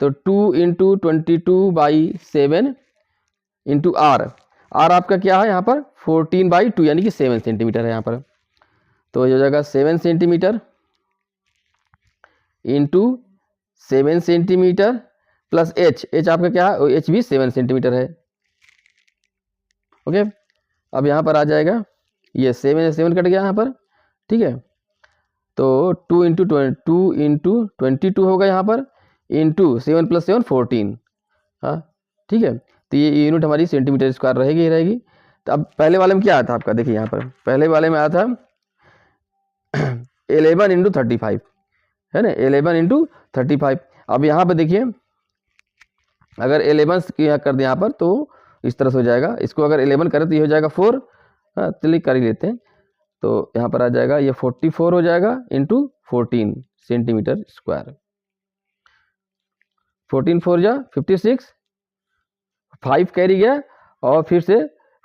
तो 2 इंटू 22/7 इंटू आर, आर आपका क्या है यहाँ पर 14/2 यानी कि 7 सेंटीमीटर है यहाँ पर। तो ये हो जाएगा 7 centimetre into 7 centimetre plus H, H आपका क्या है एच भी 7 सेंटीमीटर है, ओके। अब यहाँ पर आ जाएगा ये 7 से 7 कट गया यहाँ पर, ठीक है। तो 2 इंटू 22 होगा यहाँ पर, इंटू 7 प्लस 7 14, हाँ ठीक है। तो ये यूनिट हमारी सेंटीमीटर स्क्वायर रहेगी ही रहेगी। तो अब पहले वाले में क्या आया था आपका, देखिए यहाँ पर पहले वाले में आया था 11 इंटू 35 है ना, 11 इंटू 35। अब यहाँ पर देखिए अगर 11 कर दें यहाँ पर तो इस तरह से हो जाएगा, इसको अगर 11 करें तो ये हो जाएगा 4, हाँ चलिए कर ही लेते हैं। तो यहाँ पर आ जाएगा ये 44 हो जाएगा इंटू 14 सेंटीमीटर स्क्वायर, 14 4 जा 56, 5 कैरी गया और फिर से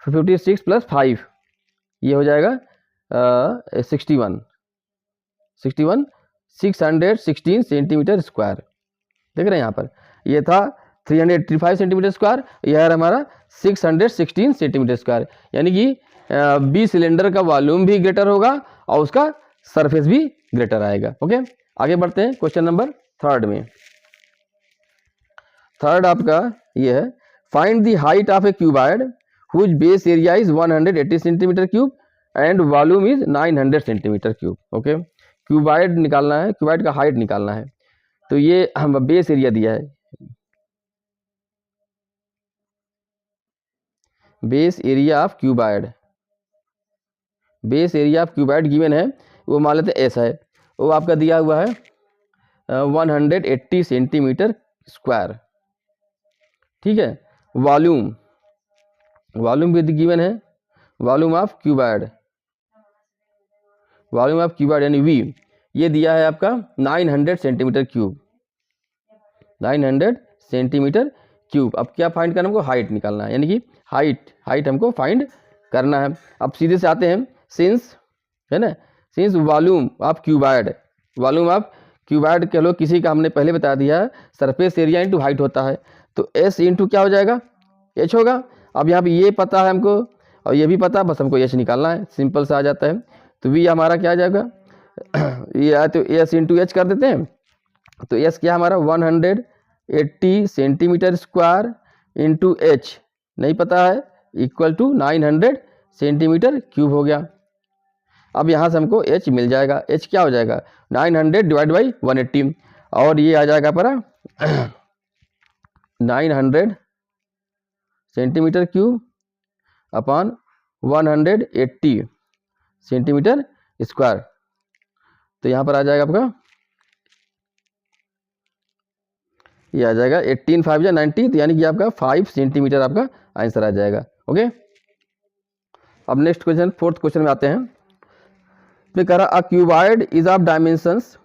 56 प्लस 5 ये हो जाएगा 61 616 सेंटीमीटर स्क्वायर। देख रहे हैं यहाँ पर ये था 385 सेंटीमीटर स्क्वायर, यह है हमारा 616 सेंटीमीटर स्क्वायर, यानी कि बी सिलेंडर का वॉल्यूम भी ग्रेटर होगा और उसका सरफेस भी ग्रेटर आएगा, ओके। आगे बढ़ते हैं क्वेश्चन नंबर 3 में। थर्ड आपका ये है find the height of a cuboid whose base area is 180 centimetre cube and volume is 900 centimetre cube, okay. Cuboid निकालना है, क्यूबॉइड का हाइट निकालना है। तो ये हम बेस एरिया दिया है, base area of cuboid, base area of cuboid given है, वो मान लेते एस है, वो आपका दिया हुआ है 180 सेंटीमीटर स्क्वायर, ठीक है। वॉल्यूम, वॉल्यूम भी गिवन है, volume of cuboid, volume of cuboid यानी वी, ये दिया है आपका 900 सेंटीमीटर क्यूब, 900 सेंटीमीटर क्यूब। अब क्या फाइंड करना हमको, हाइट निकालना है, यानी कि हाइट हमको फाइंड करना है। अब सीधे से आते हैं सिंस, है ना, since volume of cuboid, volume of cuboid कह लो किसी का, हमने पहले बता दिया है सरफेस एरिया इंटू हाइट होता है, तो एस इंटू क्या हो जाएगा, एच होगा। अब यहाँ पे ये पता है हमको और ये भी पता, बस हमको एच निकालना है, सिंपल सा आ जाता है। तो वी हमारा क्या आ जाएगा ये आया, तो एस इंटू एच कर देते हैं। तो एस क्या हमारा 180 सेंटीमीटर स्क्वायर इंटू एच नहीं पता है, इक्वल टू 900 सेंटीमीटर क्यूब हो गया। अब यहाँ से हमको एच मिल जाएगा, एच क्या हो जाएगा 900 डिवाइड बाई 180, और ये आ जाएगा पर 900 centimetre cube upon 180 centimetre square. तो यहाँ पर आ जाएगा आपका, ये आ जाएगा 18 5 या 90, तो यानी कि आपका 5 सेंटीमीटर आपका आंसर आ जाएगा। ओके, अब नेक्स्ट क्वेश्चन, फोर्थ क्वेश्चन में आते हैं। तो कह रहा a cuboid is of dimensions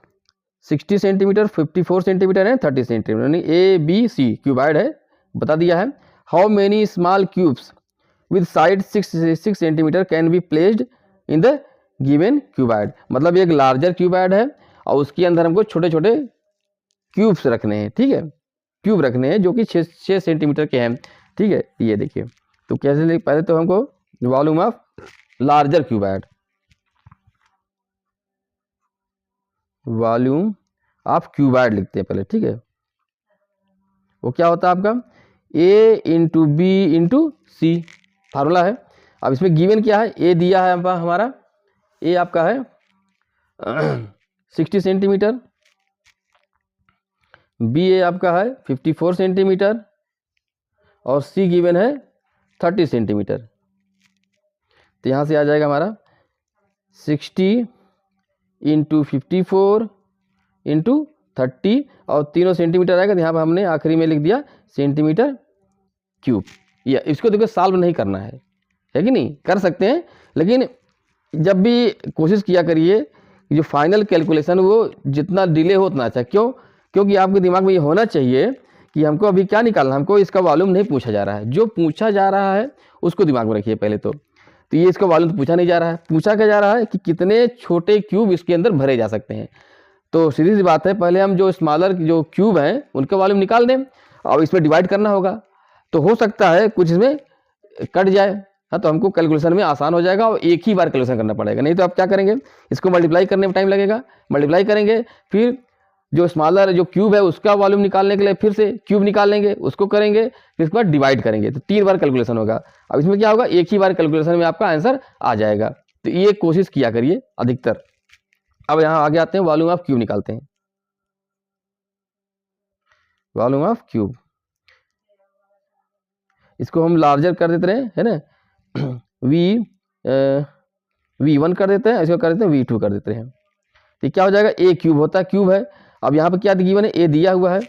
60 centimetre, 54 centimetre है, 30 सेंटीमीटर, यानी ए बी सी क्यूबॉइड है, बता दिया है। How many small cubes with side 6 centimetre can be placed in the given cuboid, मतलब एक लार्जर क्यूबॉइड है और उसके अंदर हमको छोटे छोटे क्यूब्स रखने हैं, ठीक है, क्यूब रखने हैं जो कि 6 सेंटीमीटर के हैं, ठीक है। ये देखिए, तो कैसे लिख, पहले तो हमको volume of larger cuboid, volume of cuboid लिखते हैं पहले, ठीक है। वो क्या होता है आपका ए इंटू बी इंटू सी फार्मूला है। अब इसमें गिवन क्या है, ए दिया है हमारा, ए आपका है 60 सेंटीमीटर, बी ए आपका है 54 सेंटीमीटर और सी गिवन है 30 सेंटीमीटर। तो यहाँ से आ जाएगा हमारा 60 इंटू 54 इंटू 30 और तीनों सेंटीमीटर आएगा, तो यहाँ पर हमने आखिरी में लिख दिया सेंटीमीटर क्यूब। या इसको देखो सॉल्व नहीं करना है कि नहीं, कर सकते हैं, लेकिन जब भी कोशिश किया करिए जो फाइनल कैलकुलेशन वो जितना डिले हो उतना अच्छा। क्यों, क्योंकि आपके दिमाग में ये होना चाहिए कि हमको अभी क्या निकालना, हमको इसका वॉल्यूम नहीं पूछा जा रहा है, जो पूछा जा रहा है उसको दिमाग में रखिए पहले तो ये इसका वॉल्यूम तो पूछा नहीं जा रहा है, पूछा क्या जा रहा है कि कितने छोटे क्यूब इसके अंदर भरे जा सकते हैं। तो सीधी सी बात है, पहले हम जो स्मॉलर जो क्यूब हैं उनका वॉल्यूम निकाल दें और इसमें डिवाइड करना होगा, तो हो सकता है कुछ इसमें कट जाए, हाँ, तो हमको कैलकुलेशन में आसान हो जाएगा और एक ही बार कैलकुलेशन करना पड़ेगा। नहीं तो आप क्या करेंगे, इसको मल्टीप्लाई करने में टाइम लगेगा, मल्टीप्लाई करेंगे, फिर जो स्मॉलर जो क्यूब है उसका वॉल्यूम निकालने के लिए फिर से क्यूब निकाल लेंगे, उसको करेंगे, फिर उसके बाद डिवाइड करेंगे, तो 3 बार कैलकुलेशन होगा। अब इसमें क्या होगा, एक ही बार कैलकुलेशन में आपका आंसर आ जाएगा। तो ये कोशिश किया करिए अधिकतर। अब यहाँ आगे आते हैं, वॉल्यूम ऑफ क्यूब निकालते हैं। वॉल्यूम ऑफ क्यूब, इसको हम लार्जर कर देते रहे, है ना, V1 कर देते हैं, इसको कर देते हैं V2 कर देते हैं। तो क्या हो जाएगा, ए क्यूब होता है, क्यूब है। अब यहाँ पर क्या गिवन है, ए दिया हुआ है,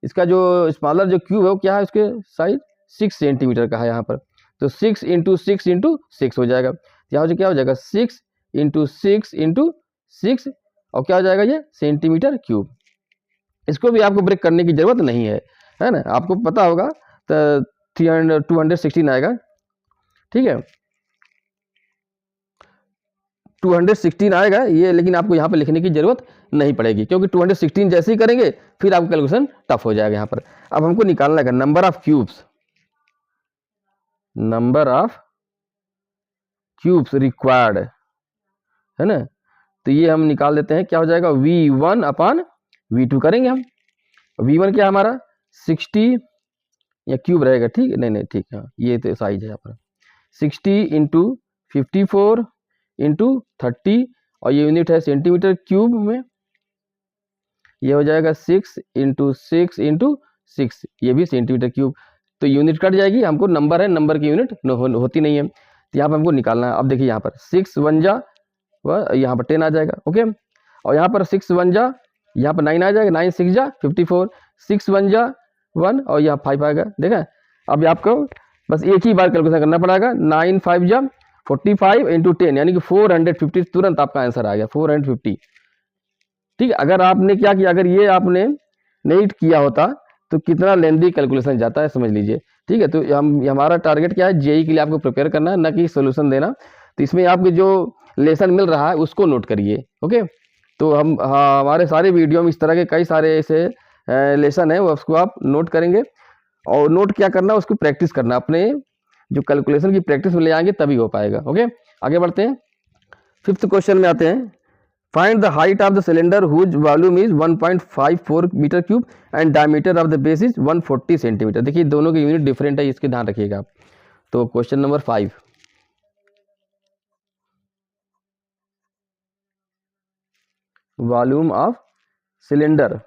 इसका जो स्मॉलर जो क्यूब है वो क्या है, उसके साइज 6 सेंटीमीटर का है यहाँ पर, तो 6 इंटू 6 इंटू 6 हो जाएगा। यहाँ से क्या हो जाएगा 6 इंटू 6 इंटू 6 और क्या हो जाएगा ये सेंटीमीटर क्यूब। इसको भी आपको ब्रेक करने की जरूरत नहीं है ना, आपको पता होगा तो 216 आएगा, ठीक है, 216 आएगा ये, लेकिन आपको यहाँ पर लिखने की जरूरत नहीं पड़ेगी क्योंकि 216 जैसे ही करेंगे फिर आपको कैलकुलेशन टफ हो जाएगा यहाँ पर। अब हमको निकालना है number of cubes, number of cubes required, है ना। तो ये हम निकाल देते हैं, क्या हो जाएगा V1 अपॉन V2 करेंगे हम। V1 क्या हमारा 60 या क्यूब रहेगा, ठीक है, नहीं ठीक है, ये तो साइज है यहाँ पर 60 इंटू 54 इंटू 30 और ये यूनिट है सेंटीमीटर क्यूब में, ये हो जाएगा 6 इंटू 6 इंटू 6, ये भी सेंटीमीटर क्यूब। तो यूनिट कट जाएगी, हमको नंबर है, नंबर की यूनिट होती नहीं है, तो यहाँ पर हमको निकालना है। अब देखिए यहाँ पर 6 1 जा, यहाँ पर 10 आ जाएगा, ओके, और यहाँ पर 6 1 जा, यहाँ पर 9 आ जाएगा, 9 6 जा 54, 6 1 जा 1 और यहाँ 5 आएगा, देखा। अब आपको बस एक ही बार कैलकुलेशन करना पड़ेगा, 9 5 जा 45 इंटू 10 यानी कि 450, तुरंत आपका आंसर आ गया 450, ठीक है। अगर आपने क्या किया, अगर ये आपने नहीं किया होता तो कितना लेंदी कैलकुलेशन जाता है समझ लीजिए। ठीक है, तो हमारा टारगेट क्या है, जेई के लिए आपको प्रिपेयर करना है, ना कि सोल्यूशन देना। तो इसमें आपको जो लेसन मिल रहा है उसको नोट करिए। ओके, तो हमारे सारे वीडियो में इस तरह के कई सारे ऐसे लेसन है, वो उसको आप नोट करेंगे। और नोट क्या करना, उसको प्रैक्टिस करना, अपने जो कैलकुलेशन की प्रैक्टिस में ले आएंगे तभी हो पाएगा। ओके, आगे बढ़ते हैं। 5th क्वेश्चन में आते हैं। Find the height of the cylinder whose volume is 1.54 metre cube and diameter of the base is 140 centimetre. देखिए दोनों की यूनिट डिफरेंट है, इसके ध्यान रखिएगा आप। तो question number 5, volume of cylinder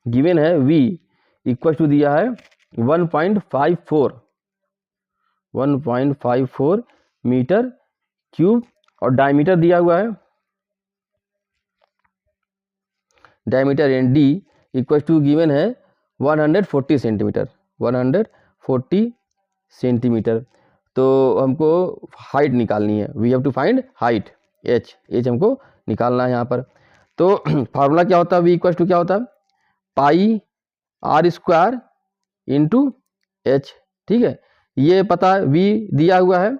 given है, V इक्वल टू दिया है 1.54 मीटर क्यूब, और डायमीटर दिया हुआ है, diameter and D equal to given है 140 सेंटीमीटर, 140 सेंटीमीटर। तो हमको हाइट निकालनी है, we have to find height, H हमको निकालना है यहाँ पर। तो फार्मूला क्या होता है, वी इक्वल टू क्या होता है, पाई आर स्क्वायर इंटू एच। ठीक है, ये पता है, वी दिया हुआ है,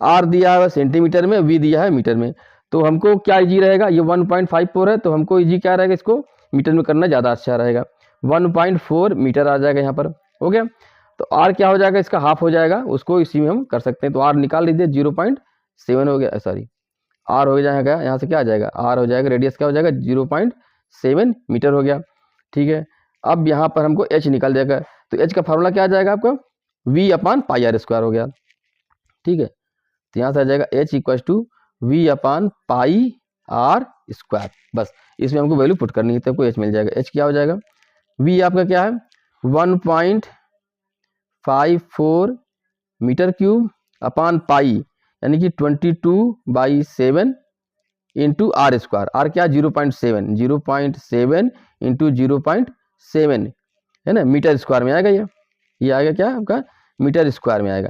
आर दिया हुआ है सेंटीमीटर में, वी दिया है मीटर में। तो हमको क्या इजी रहेगा, ये 1.54 है, तो हमको इजी क्या रहेगा, इसको मीटर में करना ज़्यादा अच्छा रहेगा। 1.4 मीटर आ जाएगा यहाँ पर। हो गया, तो आर क्या हो जाएगा, इसका हाफ हो जाएगा, उसको इसी में हम कर सकते हैं। तो आर निकाल लीजिए, 0.7 हो गया, सॉरी आर हो जाएगा, यहाँ से क्या आ जाएगा, आर हो जाएगा, रेडियस क्या हो जाएगा, 0.7 मीटर हो गया। ठीक है, अब यहाँ पर हमको एच निकल जाएगा। तो एच का फार्मूला क्या आ जाएगा आपका, V upon pi R square हो गया। ठीक है, तो यहाँ से आ जाएगा H equal to V upon pi R square. बस इसमें हमको वैल्यू पुट करनी है, तो हमको एच मिल जाएगा। एच क्या हो जाएगा, वी आपका क्या है 1.54 मीटर क्यूब अपान पाई, यानी कि 22/7 इंटू आर स्क्वायर। आर क्या 0.7 इंटू 0.7 है ना, मीटर स्क्वायर में आएगा ये आएगा क्या आपका, मीटर स्क्वायर में आएगा।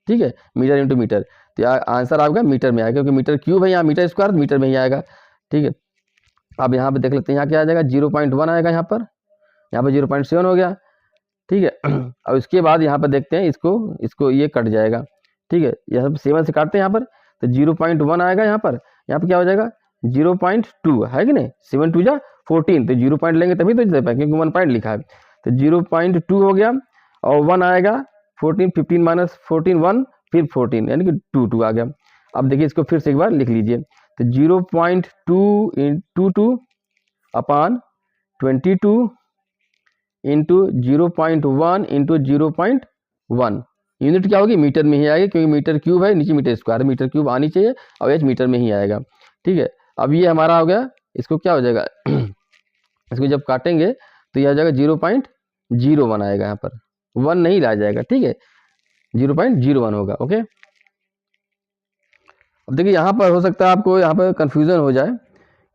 ठीक है, मीटर इंटू मीटर, तो आंसर आपका मीटर में आएगा, क्योंकि मीटर क्यूब है, यहाँ मीटर स्क्वायर मीटर में ही आएगा। ठीक है, अब यहाँ पे देख लेते हैं, यहाँ क्या आ जाएगा, 0.1 आएगा यहाँ पर 0.7 हो गया। ठीक है, अब इसके बाद यहाँ पर देखते हैं, इसको ये कट जाएगा। ठीक है, यह सब 7 से काटते हैं यहाँ पर, तो 0.1 आएगा यहाँ पर क्या हो जाएगा 0.2 है कि नहीं, 7 2 जा 14, तो 0 पॉइंट लेंगे तभी तो दे पाए, क्योंकि 1 पॉइंट लिखा है। तो 0.2 हो गया, और 1 आएगा 14, 15 माइनस 14 1, फिर 14 यानी कि 2 आ गया। अब देखिए इसको फिर से एक बार लिख लीजिए, तो 0.2 इंटू 2 अपान 22 इंटू 0.1 इंटू 0.1, यूनिट क्या होगी, मीटर में ही आएगी, क्योंकि मीटर क्यूब है, नीचे मीटर स्क्वायर, मीटर क्यूब आनी चाहिए, और एच मीटर में ही आएगा। ठीक है, अब ये हमारा हो गया, इसको क्या हो जाएगा इसको जब काटेंगे तो यह हो जाएगा 0.01 आएगा, यहाँ पर 1 नहीं ला जाएगा। ठीक है, 0.01 होगा। ओके, अब देखिए यहाँ पर हो सकता है आपको यहाँ पर कंफ्यूजन हो जाए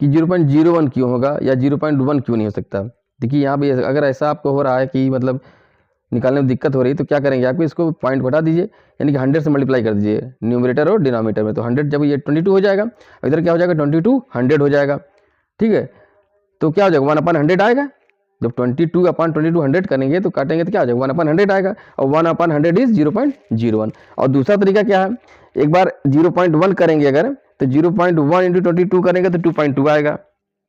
कि 0.01 क्यों होगा या 0.1 क्यों नहीं हो सकता। देखिए यहाँ भी अगर ऐसा आपको हो रहा है कि मतलब निकालने में दिक्कत हो रही है, तो क्या करेंगे, आपको इसको पॉइंट घटा दीजिए, यानी कि 100 से मल्टीप्लाई कर दीजिए न्यूमरेटर और डिनोमिनेटर में। तो 100 जब ये 22 हो जाएगा, इधर क्या हो जाएगा 22 100 हो जाएगा। ठीक है, तो क्या हो जाएगा 1/100 आएगा। जब 22/22 100 करेंगे तो काटेंगे तो क्या हो जाएगा 1/100 आएगा, और 1/100 इज 0.01। और दूसरा तरीका क्या है, एक बार 0.1 करेंगे अगर, तो 0.1 इंटू 22 करेंगे तो 2.2 आएगा।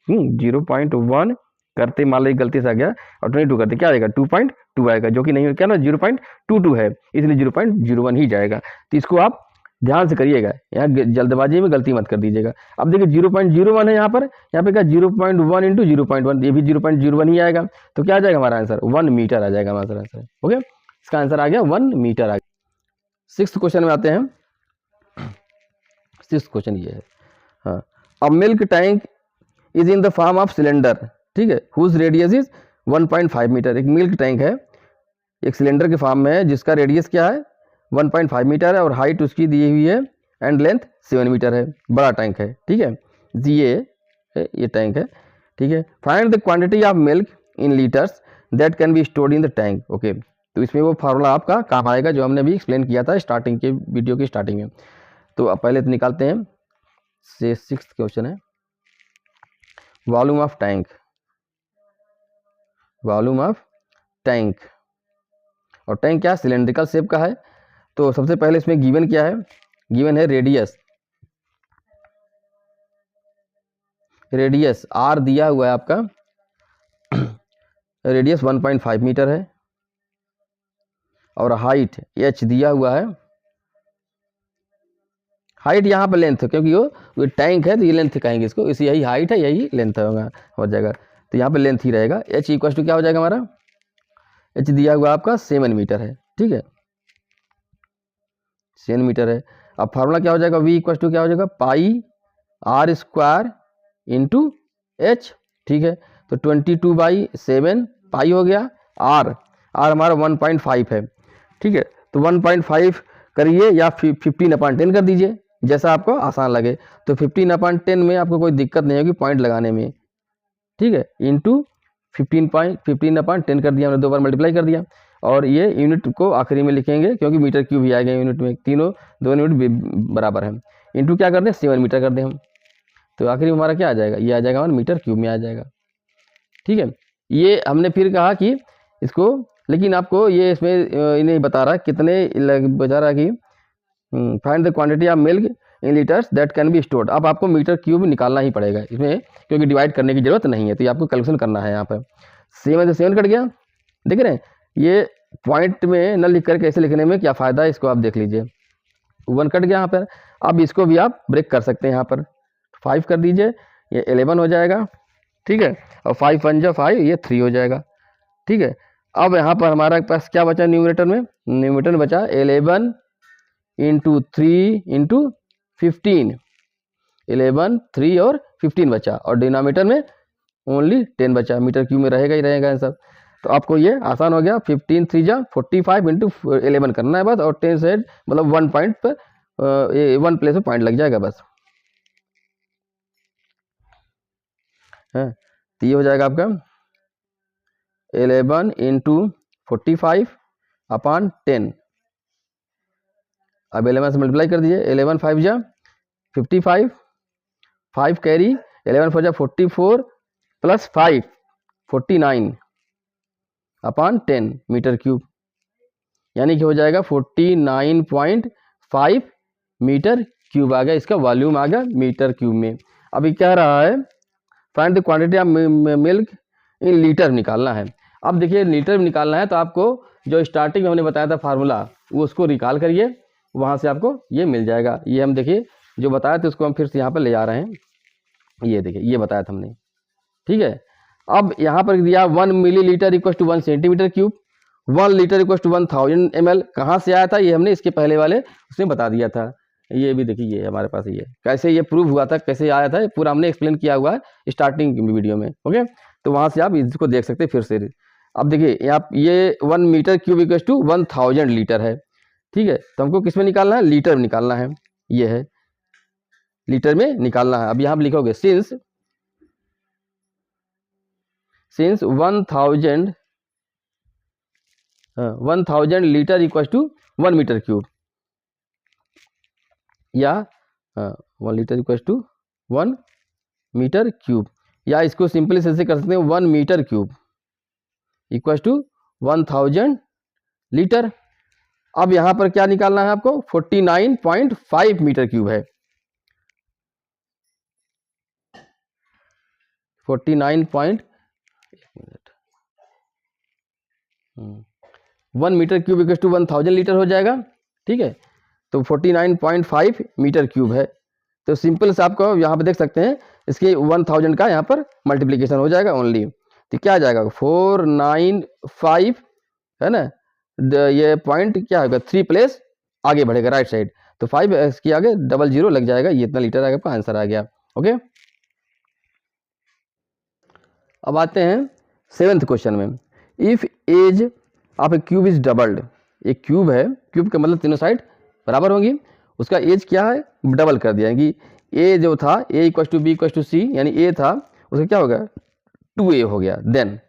0.1 करते मान लो गलती से आ गया, और 22 करते क्या आएगा 2.2 आएगा, जो कि नहीं क्या ना 0.22 है, इसलिए 0.01 ही जाएगा। तो इसको आप ध्यान से करिएगा, यहाँ जल्दबाजी में गलती मत कर दीजिएगा। अब देखिए 0.01 है यहाँ पे क्या 0.1 इंटू 0.1, ये भी 0.01 ही आएगा। तो क्या आ जाएगा हमारा आंसर 1 मीटर आ जाएगा हमारा आंसर। ओके, इसका आंसर आ गया 1 मीटर आ गया। 6th क्वेश्चन में आते हैं। 6th क्वेश्चन ये है, हाँ, a milk tank is in the form of cylinder. ठीक है, हुज रेडियस इज 1.5 मीटर। एक मिल्क टैंक है, एक सिलेंडर के फॉर्म में है, जिसका रेडियस क्या है 1.5 मीटर है, और हाइट उसकी दी हुई है, एंड लेंथ 7 मीटर है, बड़ा टैंक है। ठीक है, ये टैंक है। ठीक है, find the quantity of milk in litres that can be stored in the tank. Okay, तो इसमें वो फार्मूला आपका काम आएगा जो हमने अभी एक्सप्लेन किया था स्टार्टिंग के वीडियो की स्टार्टिंग में। तो अब पहले तो निकालते हैं, 6th क्वेश्चन है, volume of tank volume of tank. और टैंक क्या है, सिलेंड्रिकल शेप का है। तो सबसे पहले इसमें गिवन क्या है, गिवन है रेडियस, रेडियस आर दिया हुआ है आपका, रेडियस 1.5 मीटर है, और हाइट एच दिया हुआ है। हाइट यहाँ पर लेंथ, क्योंकि वो टैंक है तो ये लेंथ कहेंगे इसको, इसी यही हाइट है, यही लेंथ होगा, हो जाएगा। तो यहाँ पे लेंथ ही रहेगा। एच इक्वल टू क्या हो जाएगा हमारा, एच दिया हुआ आपका 7 मीटर है, ठीक है, 7 मीटर है। अब फार्मूला क्या हो जाएगा, वी इक्वल टू क्या हो जाएगा, पाई आर स्क्वायर इंटू एच, ठीक है। तो 22/7 पाई हो गया, आर हमारा 1.5 है, ठीक है। तो 1.5 करिए या 15/10 कर दीजिए, जैसा आपको आसान लगे। तो 15/10 में आपको कोई दिक्कत नहीं होगी पॉइंट लगाने में, ठीक है। इंटू 15/10 कर दिया हमने, 2 बार मल्टीप्लाई कर दिया। और ये यूनिट को आखिरी में लिखेंगे, क्योंकि मीटर क्यूब ही आएगा यूनिट में, तीनों 2 यूनिट बराबर है। इंटू क्या कर दें, 7 मीटर कर दें हम, तो आखिरी में हमारा क्या आ जाएगा, ये आ जाएगा हमारा मीटर क्यूब में आ जाएगा, ठीक है। ये हमने फिर कहा कि इसको, लेकिन आपको ये इसमें ये नहीं बता रहा कितने, बता रहा कि find the quantity of milk in litres that can be stored. अब आपको मीटर क्यूब निकालना ही पड़ेगा इसमें, क्योंकि डिवाइड करने की जरूरत नहीं है, तो ये आपको कैलकुलेशन करना है। यहाँ पर 7 से 7 कट गया, देख रहे हैं। ये पॉइंट में न लिख कर कैसे लिखने में क्या फ़ायदा है, इसको आप देख लीजिए। 1 कट गया यहाँ पर। अब इसको भी आप ब्रेक कर सकते हैं, यहाँ पर 5 कर दीजिए, ये 11 हो जाएगा, ठीक है। और 5 1 जा 5, ये 3 हो जाएगा, ठीक है। अब यहाँ पर हमारे पास क्या बचा न्यूमरेटर में, न्यूमरेटर में बचा 11 इंटू 3 इंटू 15, 11 3 और 15 बचा, और डिनोमिनेटर में ओनली 10 बचा, मीटर क्यूब में रहेगा ही रहेगा सब। तो आपको ये आसान हो गया, 15 3 जा 45 इंटू 11 करना है बस, और 10 से मतलब 1 पॉइंट पर 1 प्लेस में पॉइंट लग जाएगा बस, है। तो ये हो जाएगा आपका 11 इंटू 45/10। अब 11 से मल्टीप्लाई कर दीजिए, 11 5 जा 55, 5 कैरी, 11 4 जा 44 प्लस 5 49/10 मीटर क्यूब, यानी कि हो जाएगा 49.5 मीटर क्यूब आ गया, इसका वॉल्यूम आ गया मीटर क्यूब में। अभी क्या रहा है, find the quantity of milk in litre निकालना है। अब देखिए लीटर में निकालना है, तो आपको जो स्टार्टिंग में हमने बताया था फार्मूला, वो उसको रिकॉल करिए, वहाँ से आपको ये मिल जाएगा। ये हम देखिए जो बताया था उसको हम फिर से यहाँ पर ले जा रहे हैं, ये देखिए ये बताया था हमने, ठीक है। अब यहाँ पर दिया 1 millilitre equal to 1 centimetre cube, 1 litre equal to 1000 ml। कहाँ से आया था, ये हमने इसके पहले वाले उसमें बता दिया था। ये भी देखिए, ये हमारे पास ये कैसे ये प्रूव हुआ था, कैसे आया था, पूरा हमने एक्सप्लेन किया हुआ है स्टार्टिंग वीडियो में, ओके। तो वहाँ से आप इसको देख सकते हैं फिर से। अब देखिए यहाँ ये 1 metre cube equal to 1000 litre है, ठीक है। तो हमको किस में निकालना है, लीटर में निकालना है, ये है लीटर में निकालना है। अब यहाँ पर लिखोगे since 1000 litre equal to 1 metre cube, या 1 litre equal to 1 metre cube, या इसको सिंपली ऐसे कर सकते हैं 1 metre cube equal to 1000 litre. अब यहाँ पर क्या निकालना है आपको, 49.5 मीटर क्यूब है, 1 metre cube equal to 1000 litre हो जाएगा, ठीक है। तो 49.5 मीटर क्यूब है। तो सिंपल से आपको यहाँ पे देख सकते हैं इसके 1000 का यहाँ पर मल्टीप्लिकेशन हो जाएगा ओनली। तो क्या आ जाएगा 495, है ना। ये पॉइंट क्या होगा 3 प्लेस आगे बढ़ेगा राइट साइड, तो 5 इसके आगे 00 लग जाएगा, ये इतना लीटर आएगा, आपका आंसर आ गया, ओके। अब आते हैं 7th क्वेश्चन में। If edge of a cube is doubled, एक क्यूब है, क्यूब का मतलब तीनों साइड बराबर होंगी, उसका एज क्या है डबल कर दिया कि ए जो था A equal to B equal to C, यानी ए था उसका क्या हो गया 2a हो गया। Then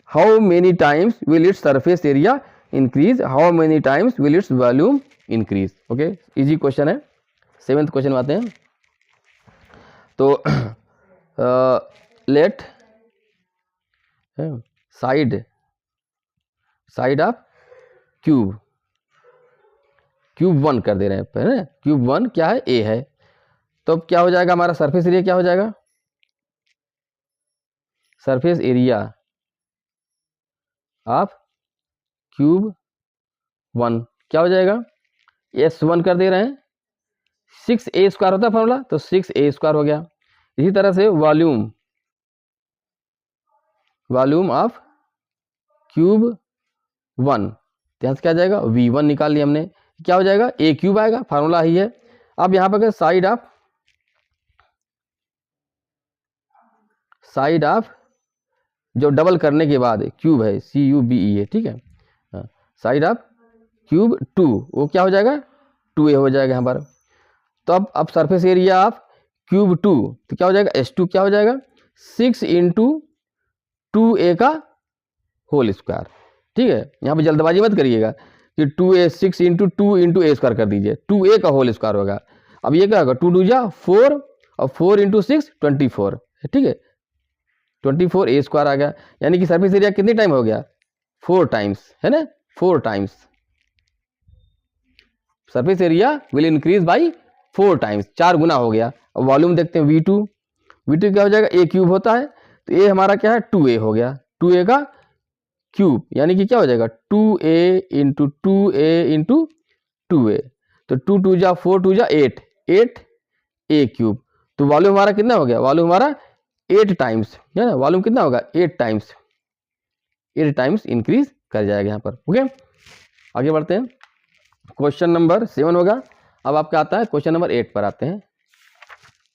how many times will its surface area increase, how many times will its volume increase, okay. Easy question है। 7th क्वेश्चन में आते हैं। तो let side of cube, cube 1 कर दे रहे हैं है ना, क्यूब 1 क्या है, ए है। तो अब क्या हो जाएगा हमारा सरफेस एरिया, क्या हो जाएगा, सरफेस एरिया ऑफ क्यूब 1 क्या हो जाएगा, S1 कर दे रहे हैं, 6a² होता है फॉर्मूला, तो 6a² हो गया। इसी तरह से वॉल्यूम ऑफ क्यूब 1, यहाँ से क्या जाएगा, V1 निकाल लिया हमने, क्या हो जाएगा, a³ आएगा, फार्मूला ही है। अब यहाँ पर साइड ऑफ जो डबल करने के बाद क्यूब है, CUBE है, ठीक है, साइड ऑफ क्यूब 2 वो क्या हो जाएगा, 2a हो जाएगा यहाँ पर। तो अब सरफेस एरिया ऑफ क्यूब 2 तो क्या हो जाएगा, S2 क्या हो जाएगा, 6 × 2a का होल स्क्वायर, ठीक है। यहाँ पे जल्दबाजी मत करिएगा कि 2a 6 × 2 × a² कर दीजिए, 2a का होल स्क्वायर होगा। अब ये क्या होगा, 2 2 जा 4 और 4 × 6 24, ठीक है, 24a² आ गया। यानी कि सरफेस एरिया कितने टाइम हो गया, 4 टाइम्स, है ना, 4 times surface area will increase by 4 times, 4 गुना हो गया। अब वॉल्यूम देखते हैं V2 क्या हो जाएगा, a³ होता है, तो a हमारा क्या है, 2a हो गया, 2a का क्यूब, यानी कि क्या हो जाएगा, 2a × 2a × 2a, तो 2 2 जा 4 2 जा 8 8a³। तो वॉल्यूम हमारा कितना हो गया, वॉल्यूम हमारा 8 टाइम्स, है ना, वॉल्यूम कितना होगा, 8 टाइम्स इंक्रीज कर जाएगा यहाँ पर। ओके, आगे बढ़ते हैं, क्वेश्चन नंबर 7 होगा। अब आपका आता है क्वेश्चन नंबर 8 पर आते हैं,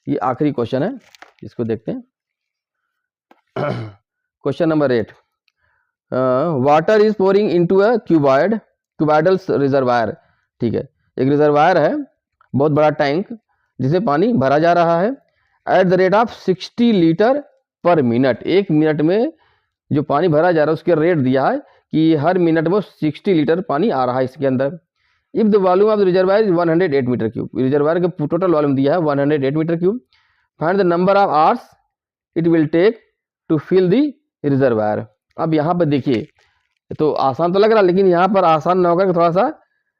ये आखिरी क्वेश्चन है, इसको देखते हैं। Question number 8, water is pouring into a cuboidal reservoir, ठीक है, एक रिजर्वायर है, बहुत बड़ा टैंक जिसे पानी भरा जा रहा है, at the rate of 60 litre पर मिनट, 1 मिनट में जो पानी भरा जा रहा है उसके रेट दिया है कि हर मिनट में 60 लीटर पानी आ रहा है इसके अंदर। If the volume of the reservoir is 108 metre cube, reservoir का टोटल वॉल्यूम दिया है 108 metre cube, find the number of hours it will take to fill the reservoir. अब यहाँ पर देखिए, तो आसान तो लग रहा है, लेकिन यहाँ पर आसान ना होकर थोड़ा सा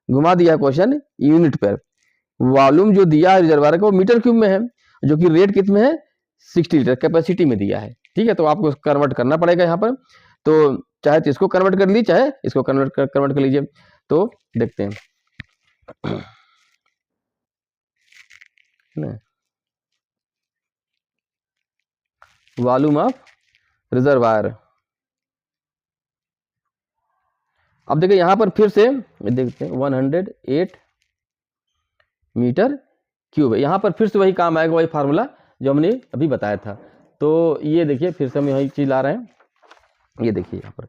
घुमा दिया है क्वेश्चन यूनिट पर। वॉल्यूम जो दिया है रिजर्वायर का वो मीटर क्यूब में है, जो कि रेट कित में है, 60 लीटर कैपेसिटी में दिया है, ठीक है। तो आपको कन्वर्ट करना पड़ेगा यहाँ पर, तो चाहे तो इसको कन्वर्ट कर लीजिए, चाहे इसको कन्वर्ट कर लीजिए। तो देखते हैं वॉल्यूम ऑफ रिजर्वायर। अब देखिए यहाँ पर फिर से देखते हैं 108 मीटर क्यूब है, यहाँ पर फिर से वही काम आएगा, वही फार्मूला जो हमने अभी बताया था। तो ये देखिए फिर से हम यही चीज ला रहे हैं, ये देखिए यहाँ पर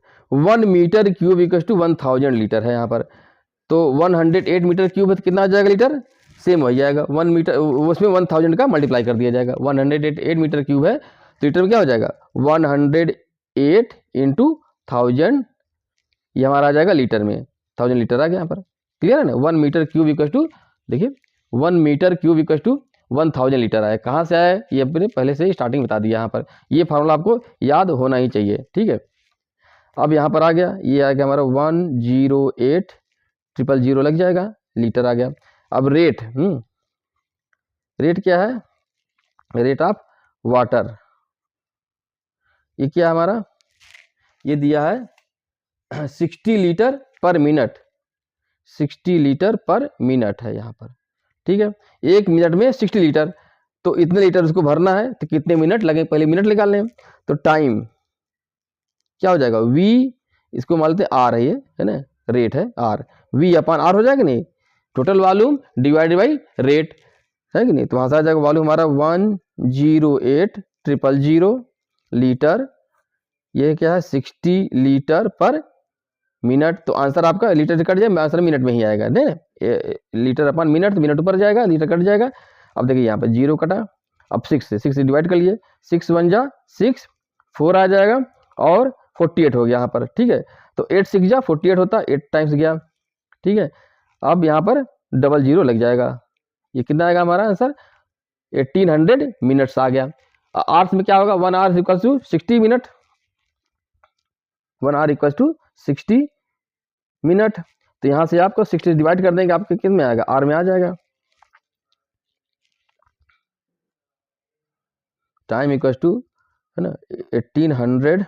1 metre cube equal to 1000 litre है यहाँ पर, तो 108 मीटर क्यूब है तो कितना आ जाएगा लीटर, सेम हो जाएगा 1 मीटर, उसमें 1000 का मल्टीप्लाई कर दिया जाएगा, 108 मीटर क्यूब है तो लीटर में क्या हो जाएगा 108 × 1000, ये हमारा आ जाएगा लीटर में, 1000 लीटर आ गया यहाँ पर, क्लियर है ना। 1 मीटर क्यूब इक्वल टू, देखिए 1 metre cube equal to 1000 litre आया, कहाँ से आया, ये अपने पहले से ही स्टार्टिंग बता दिया यहाँ पर, ये फार्मूला आपको याद होना ही चाहिए, ठीक है। अब यहाँ पर आ गया, ये आ गया हमारा 108,000 लग जाएगा, लीटर आ गया। अब रेट क्या है, रेट ऑफ वाटर, ये क्या है हमारा, ये दिया है 60 लीटर पर मिनट, 60 लीटर पर मिनट है यहाँ पर, ठीक है। 1 मिनट में 60 लीटर, तो इतने लीटर उसको भरना है तो कितने मिनट लगे, पहले मिनट निकाल लें। तो टाइम क्या हो जाएगा, V इसको मान लेते आर है, ये है ना, रेट है आर, V/R हो जाएगा नहीं, total volume divided by rate है कि नहीं। तो वहाँ से आ जाएगा वॉल्यूम हमारा 108,000 लीटर, ये क्या है 60 लीटर पर मिनट। तो आंसर आपका लीटर से कट जाए, आंसर मिनट में ही आएगा, नहीं लीटर अपन मिनट, तो मिनट ऊपर जाएगा, लीटर कट जाएगा। अब देखिए यहाँ पर 0 कटा, अब 6 से डिवाइड कर लिए, 6 1 जा 6, 4 आ जाएगा और 48 हो गया यहाँ पर, ठीक है। तो 8 6 जा 48 होता, 8 टाइम्स गया, ठीक है। अब यहाँ पर 00 लग जाएगा, ये कितना आएगा हमारा आंसर, 1800 मिनट्स आ गया। आवर्स में क्या होगा, 1 hour equal to 60 minute, 1 hour equal to 60 minute. तो यहाँ से आपको 60 डिवाइड कर देंगे, आपके किस में आएगा, आर में आ जाएगा। टाइम इक्वल टू है ना 1800।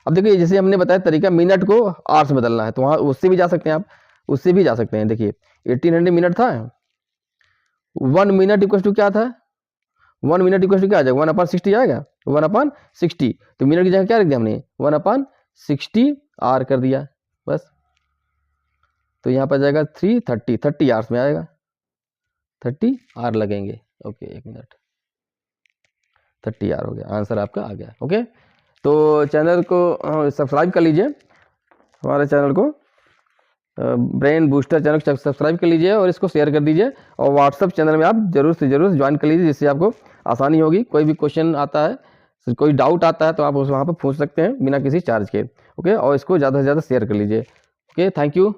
अब देखिए जैसे हमने बताया तरीका मिनट को आवर से बदलना है, तो वहाँ उससे भी जा सकते हैं आप, उससे भी जा सकते हैं। देखिए 1800 मिनट था, 1 मिनट इक्वल टू क्या था, 1 मिनट इक्वल टू क्या आ जाएगा, 1/60 आएगा, 1/60। तो मिनट की जगह क्या रख दिया हमने, 1/60 आर कर दिया बस। तो यहाँ पर जाएगा 30 आवर्स में आएगा, 30 आर लगेंगे। ओके 1 मिनट 30 आर हो गया, आंसर आपका आ गया। ओके, तो चैनल को सब्सक्राइब कर लीजिए, हमारे चैनल को ब्रेन बूस्टर चैनल को सब्सक्राइब कर लीजिए और इसको शेयर कर दीजिए। और व्हाट्सअप चैनल में आप जरूर से जरूर ज्वाइन कर लीजिए, जिससे आपको आसानी होगी। कोई भी क्वेश्चन आता है, कोई डाउट आता है तो आप उस वहाँ पर पूछ सकते हैं बिना किसी चार्ज के। ओके, और इसको ज़्यादा से ज़्यादा शेयर कर लीजिए। Okay, thank you.